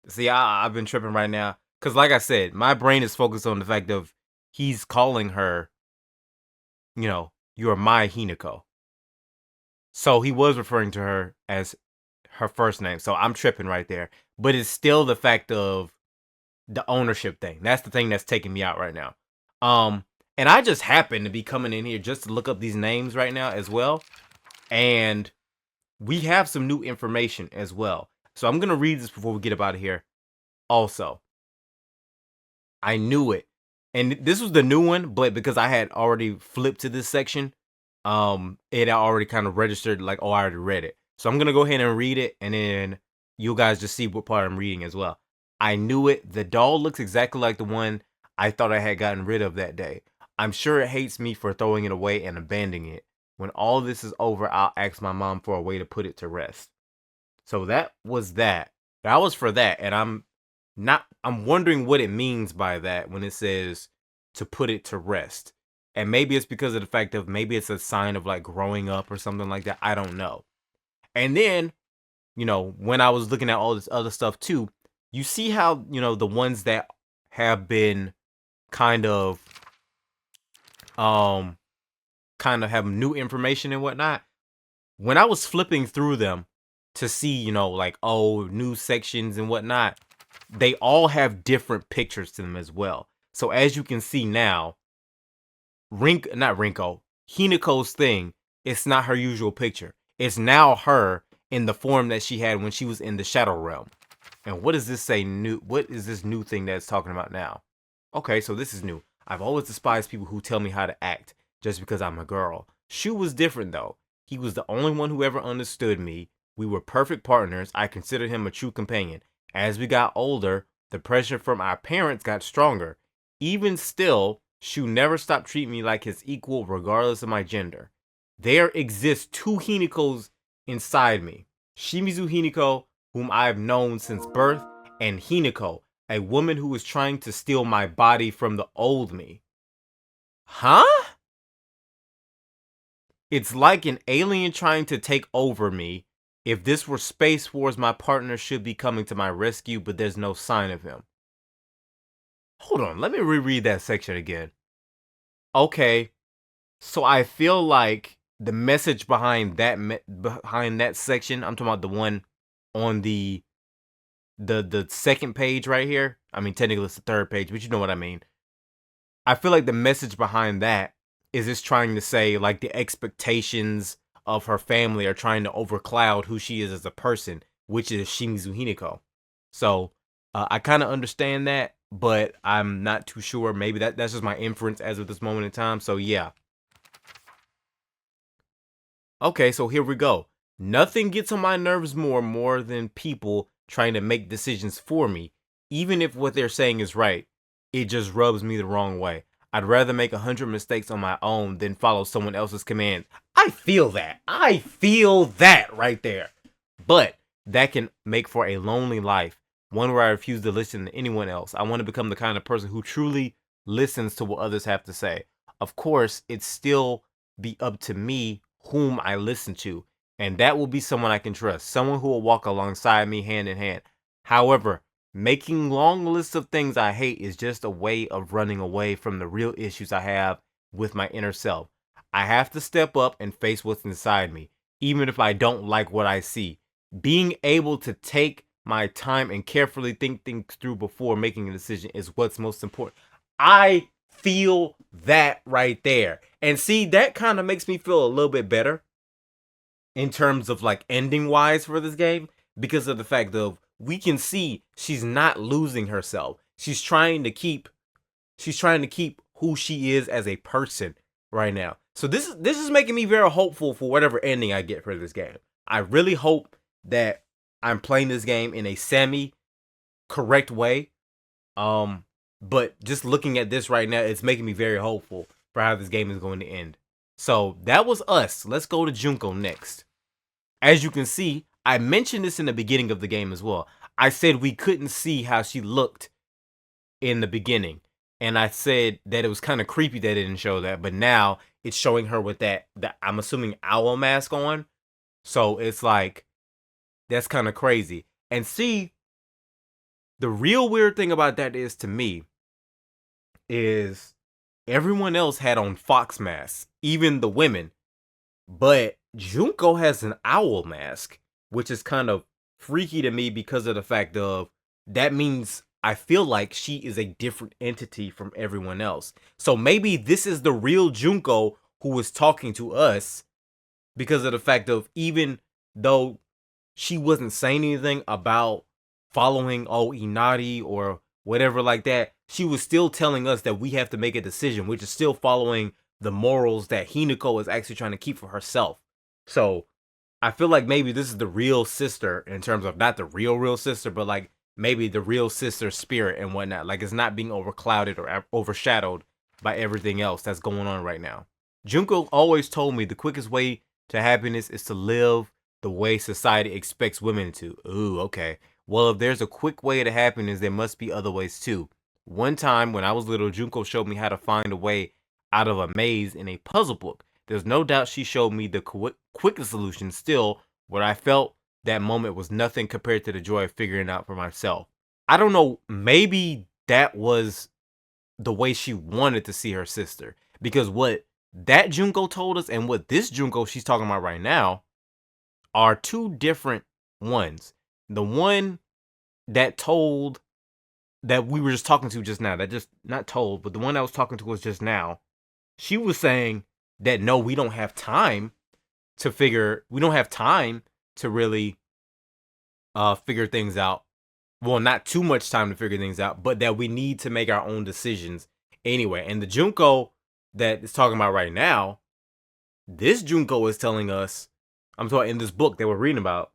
See, I've been tripping right now, because like I said, my brain is focused on the fact of he's calling her, "You're my Hinako." So he was referring to her as her first name. So I'm tripping right there. But it's still the fact of the ownership thing. That's the thing that's taking me out right now. And I just happen to be coming in here just to look up these names right now as well. And we have some new information as well. So I'm going to read this before we get up out of here. Also, I knew it. And this was the new one, but because I had already flipped to this section, it already kind of registered like, oh, I already read it. So I'm going to go ahead and read it, and then you guys just see what part I'm reading as well. I knew it. The doll looks exactly like the one I thought I had gotten rid of that day. I'm sure it hates me for throwing it away and abandoning it. When all this is over, I'll ask my mom for a way to put it to rest. So that was that. That was for that. And I'm wondering what it means by that when it says to put it to rest. And maybe it's because of the fact of maybe it's a sign of like growing up or something like that. I don't know. And then, you know, when I was looking at all this other stuff too, you see how, you know, the ones that have been kind of have new information and whatnot. When I was flipping through them to see, you know, like, oh, new sections and whatnot, they all have different pictures to them as well. So as you can see now, Hinako's thing, it's not her usual picture. It's now her in the form that she had when she was in the Shadow Realm. And what does this say new? What is this new thing that it's talking about now? Okay, so this is new. I've always despised people who tell me how to act just because I'm a girl. Shu was different though. He was the only one who ever understood me. We were perfect partners. I considered him a true companion. As we got older, the pressure from our parents got stronger. Even still, Shu never stopped treating me like his equal regardless of my gender. There exists two Hinakos inside me. Shimizu Hinako, whom I've known since birth, and Hinako, a woman who is trying to steal my body from the old me. Huh? It's like an alien trying to take over me. If this were Space Wars, my partner should be coming to my rescue, but there's no sign of him. Hold on, let me reread that section again. Okay, so I feel like the message behind that section, I'm talking about the one on the second page right here. I mean, technically it's the third page, but you know what I mean. I feel like the message behind that is just trying to say like the expectations of her family are trying to overcloud who she is as a person, which is Shimizu Hinako. So I kind of understand that, but I'm not too sure. Maybe that's just my inference as of this moment in time. So yeah. Okay, so here we go. Nothing gets on my nerves more than people trying to make decisions for me, even if what they're saying is right. It just rubs me the wrong way. I'd rather make 100 mistakes on my own than follow someone else's command. I feel that. I feel that right there. But that can make for a lonely life, one where I refuse to listen to anyone else. I want to become the kind of person who truly listens to what others have to say. Of course, it's still be up to me whom I listen to, and that will be someone I can trust, someone who will walk alongside me hand in hand. However, making long lists of things I hate is just a way of running away from the real issues I have with my inner self. I have to step up and face what's inside me, even if I don't like what I see. Being able to take my time and carefully think things through before making a decision is what's most important. I feel that right there. And see, that kind of makes me feel a little bit better in terms of like ending wise for this game, because of the fact of we can see she's not losing herself. She's trying to keep who she is as a person right now. So this is making me very hopeful for whatever ending I get for this game. I really hope that I'm playing this game in a semi-correct way. But just looking at this right now, it's making me very hopeful for how this game is going to end. So that was us. Let's go to Junko next. As you can see, I mentioned this in the beginning of the game as well. I said we couldn't see how she looked in the beginning. And I said that it was kind of creepy that it didn't show that. But now it's showing her with that I'm assuming owl mask on. So it's like, that's kind of crazy. And see, the real weird thing about that is, to me, is everyone else had on fox masks, even the women. But Junko has an owl mask, which is kind of freaky to me because of the fact of that means I feel like she is a different entity from everyone else. So maybe this is the real Junko who was talking to us, because of the fact of even though she wasn't saying anything about following Inari or whatever like that, she was still telling us that we have to make a decision, which is still following the morals that Hinako is actually trying to keep for herself. So I feel like maybe this is the real sister, in terms of not the real sister, but like maybe the real sister spirit and whatnot. Like, it's not being overclouded or overshadowed by everything else that's going on right now. Junko always told me the quickest way to happiness is to live the way society expects women to. Ooh, okay. Well, if there's a quick way to happiness, there must be other ways too. One time when I was little, Junko showed me how to find a way out of a maze in a puzzle book. There's no doubt she showed me the quickest solution. Still, what I felt that moment was nothing compared to the joy of figuring it out for myself. I don't know, maybe that was the way she wanted to see her sister. Because what that Junko told us and what this Junko she's talking about right now are two different ones. The one that told, that we were just talking to just now, that just, not told, but the one that was talking to us just now, she was saying that no, we don't have time to really figure things out. Well, not too much time to figure things out, but that we need to make our own decisions anyway. And the Junko that is talking about right now, this Junko is telling us, I'm talking in this book that we're reading about,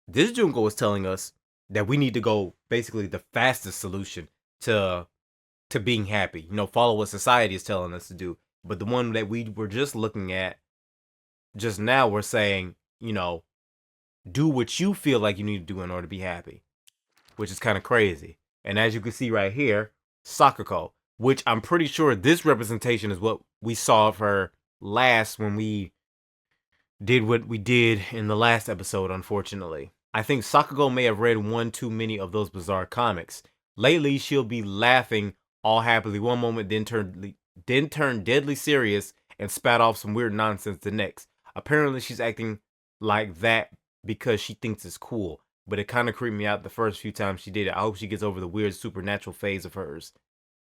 this Junko is telling us that we need to go basically the fastest solution to being happy. You know, follow what society is telling us to do. But the one that we were just looking at just now, we're saying, you know, do what you feel like you need to do in order to be happy, which is kind of crazy. And as you can see right here, Sakako, which I'm pretty sure this representation is what we saw of her last when we did what we did in the last episode, unfortunately. I think Sakako may have read one too many of those bizarre comics. Lately, she'll be laughing all happily one moment, then turn deadly serious and spat off some weird nonsense the next. Apparently, she's acting like that because she thinks it's cool, but it kind of creeped me out the first few times she did it. I hope she gets over the weird supernatural phase of hers.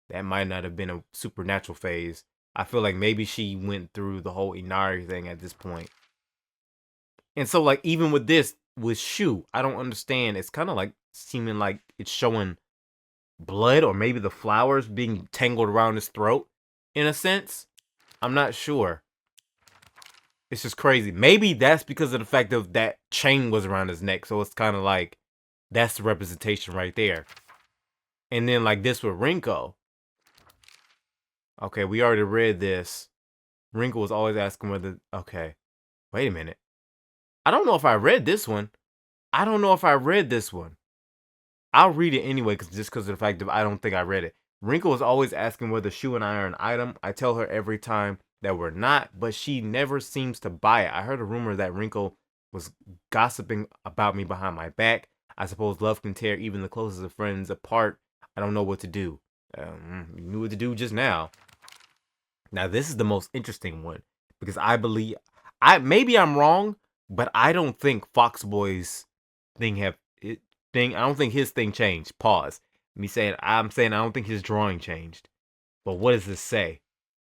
That might not have been a supernatural phase. I feel like maybe she went through the whole Inari thing at this point. And so, like, even with this, with Shu, I don't understand. It's kind of like seeming like it's showing blood, or maybe the flowers being tangled around his throat in a sense. I'm not sure. It's just crazy. Maybe that's because of the fact that that chain was around his neck. So it's kind of like that's the representation right there. And then like this with Rinko. Okay, we already read this. Rinko was always asking whether... Okay, wait a minute. I don't know if I read this one. I'll read it anyway, just because of the fact that I don't think I read it. Rinko is always asking whether Shu and I are an item. I tell her every time that we're not, but she never seems to buy it. I heard a rumor that Rinko was gossiping about me behind my back. I suppose love can tear even the closest of friends apart. I don't know what to do. You knew what to do just now. Now, this is the most interesting one, because I believe... maybe I'm wrong, but I don't think Foxboy's thing I don't think his thing changed. Pause. I'm saying I don't think his drawing changed. But what does this say?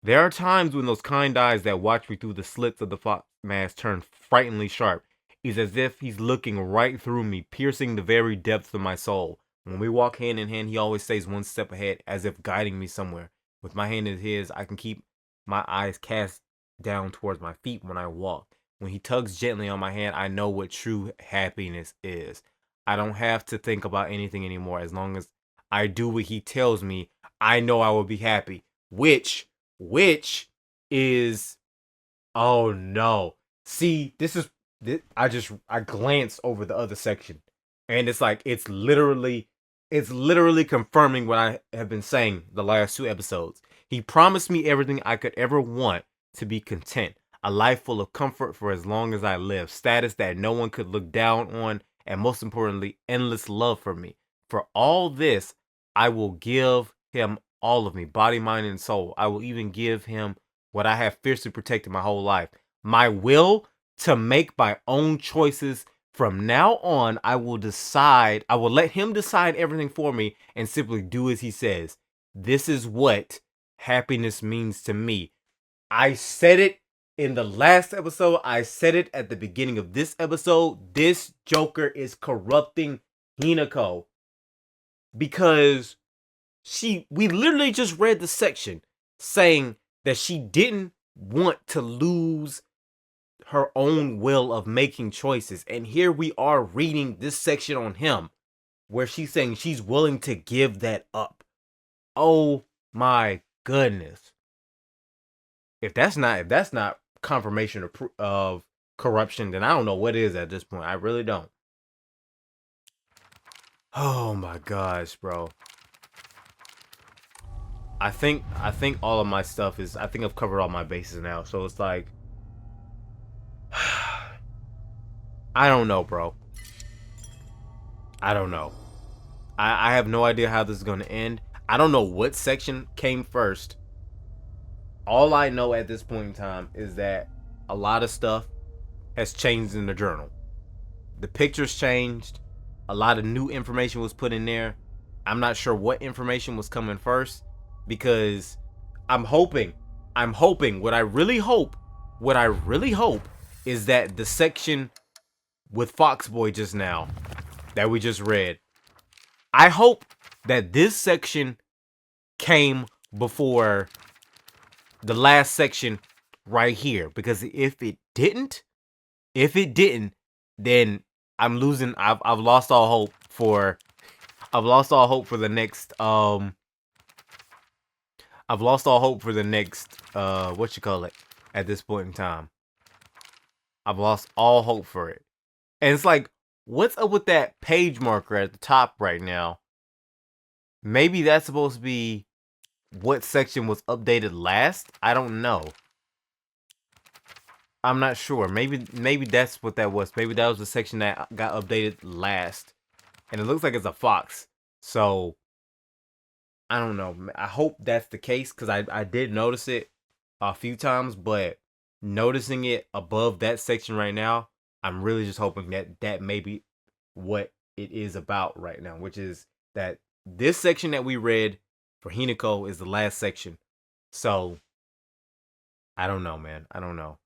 There are times when those kind eyes that watch me through the slits of the fox mask turn frighteningly sharp. It's as if he's looking right through me, piercing the very depths of my soul. When we walk hand in hand, he always stays one step ahead, as if guiding me somewhere. With my hand in his, I can keep my eyes cast down towards my feet when I walk. When he tugs gently on my hand, I know what true happiness is. I don't have to think about anything anymore. As long as I do what he tells me, I know I will be happy. Which is, oh no. See, I glanced over the other section, and it's like, it's literally confirming what I have been saying the last 2 episodes. He promised me everything I could ever want to be content. A life full of comfort for as long as I live. Status that no one could look down on. And most importantly, endless love for me. For all this, I will give him all of me. Body, mind, and soul. I will even give him what I have fiercely protected my whole life. My will to make my own choices. From now on, I will let him decide everything for me and simply do as he says. This is what happiness means to me. I said it in the last episode, I said it at the beginning of this episode, this Joker is corrupting Hinako. Because we literally just read the section saying that she didn't want to lose her own will of making choices. And here we are reading this section on him where she's saying she's willing to give that up. Oh my goodness. If that's not confirmation of corruption, then I don't know what is at this point. I really don't. Oh my gosh, bro. I think all of my stuff is, I think I've covered all my bases now. So it's like, I don't know, bro. I don't know. I have no idea how this is going to end. I don't know what section came first. All I know at this point in time is that a lot of stuff has changed in the journal. The pictures changed. A lot of new information was put in there. I'm not sure what information was coming first, because I'm hoping, what I really hope is that the section with Foxboy just now that we just read, I hope that this section came before the last section right here, because if it didn't, then I'm losing. I've lost all hope for the next I've lost all hope for the next what you call it at this point in time. I've lost all hope for it. And it's like, what's up with that page marker at the top right now? Maybe that's supposed to be what section was updated last? I don't know. I'm not sure. Maybe that's what that was. Maybe that was the section that got updated last. And it looks like it's a fox. So, I don't know. I hope that's the case, because I did notice it a few times. But noticing it above that section right now, I'm really just hoping that may be what it is about right now. Which is that this section that we read for Hinako is the last section. So, I don't know, man. I don't know.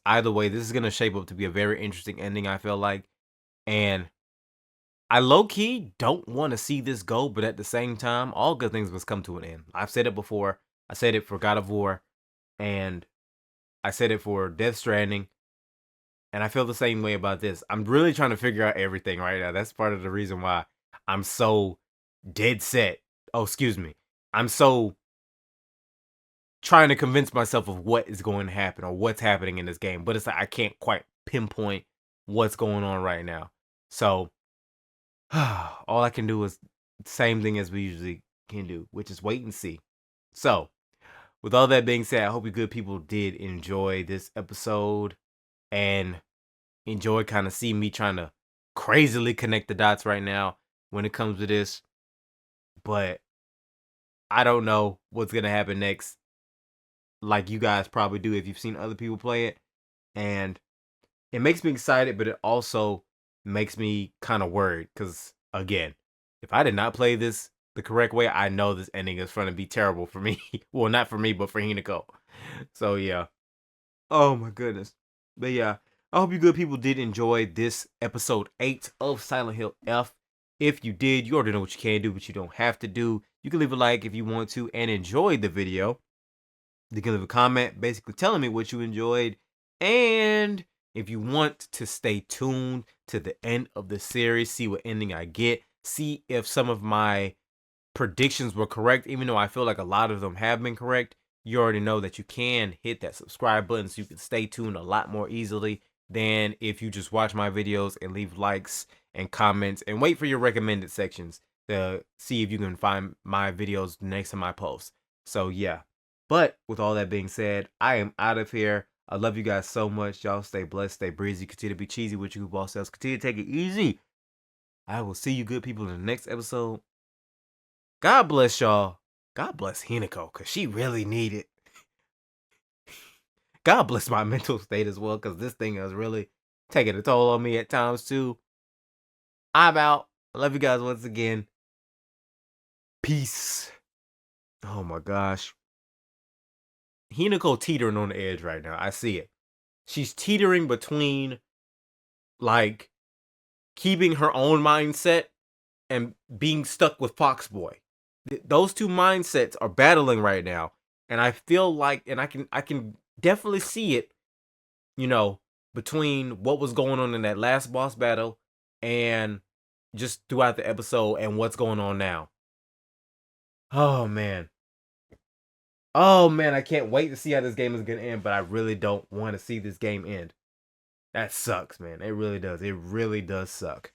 Either way, this is going to shape up to be a very interesting ending, I feel like. And I low-key don't want to see this go, but at the same time, all good things must come to an end. I've said it before. I said it for God of War, and I said it for Death Stranding, and I feel the same way about this. I'm really trying to figure out everything right now. That's part of the reason why I'm so dead set. Oh, excuse me. I'm so trying to convince myself of what is going to happen or what's happening in this game, but it's like I can't quite pinpoint what's going on right now. So all I can do is the same thing as we usually can do, which is wait and see. So with all that being said, I hope you good people did enjoy this episode and enjoy kind of seeing me trying to crazily connect the dots right now when it comes to this. But I don't know what's going to happen next, like you guys probably do if you've seen other people play it. And it makes me excited, but it also makes me kind of worried, because again, if I did not play this the correct way, I know this ending is going to be terrible for me. Well, not for me, but for Hinako. So yeah. Oh my goodness. But yeah, I hope you good people did enjoy this episode 8 of Silent Hill F. If you did, you already know what you can do, but you don't have to do. You can leave a like if you want to and enjoy the video. You can leave a comment basically telling me what you enjoyed. And if you want to stay tuned to the end of the series, see what ending I get, see if some of my predictions were correct, even though I feel like a lot of them have been correct, you already know that you can hit that subscribe button so you can stay tuned a lot more easily than if you just watch my videos and leave likes and comments and wait for your recommended sections to see if you can find my videos next to my posts. So yeah. But with all that being said, I am out of here. I love you guys so much. Y'all stay blessed, stay breezy, continue to be cheesy with your boss selves. Continue to take it easy. I will see you good people in the next episode. God bless y'all. God bless Hinako, because she really needed. God bless my mental state as well, because this thing is really taking a toll on me at times too. I'm out. I love you guys once again. Peace. Oh my gosh. Hinako teetering on the edge right now. I see it. She's teetering between, like, keeping her own mindset and being stuck with Foxboy. Those two mindsets are battling right now, and I feel like, and I can definitely see it, you know, between what was going on in that last boss battle and just throughout the episode and what's going on now. Oh man. Oh man, I can't wait to see how this game is gonna end, but I really don't want to see this game end. That sucks, man. It really does. It really does suck.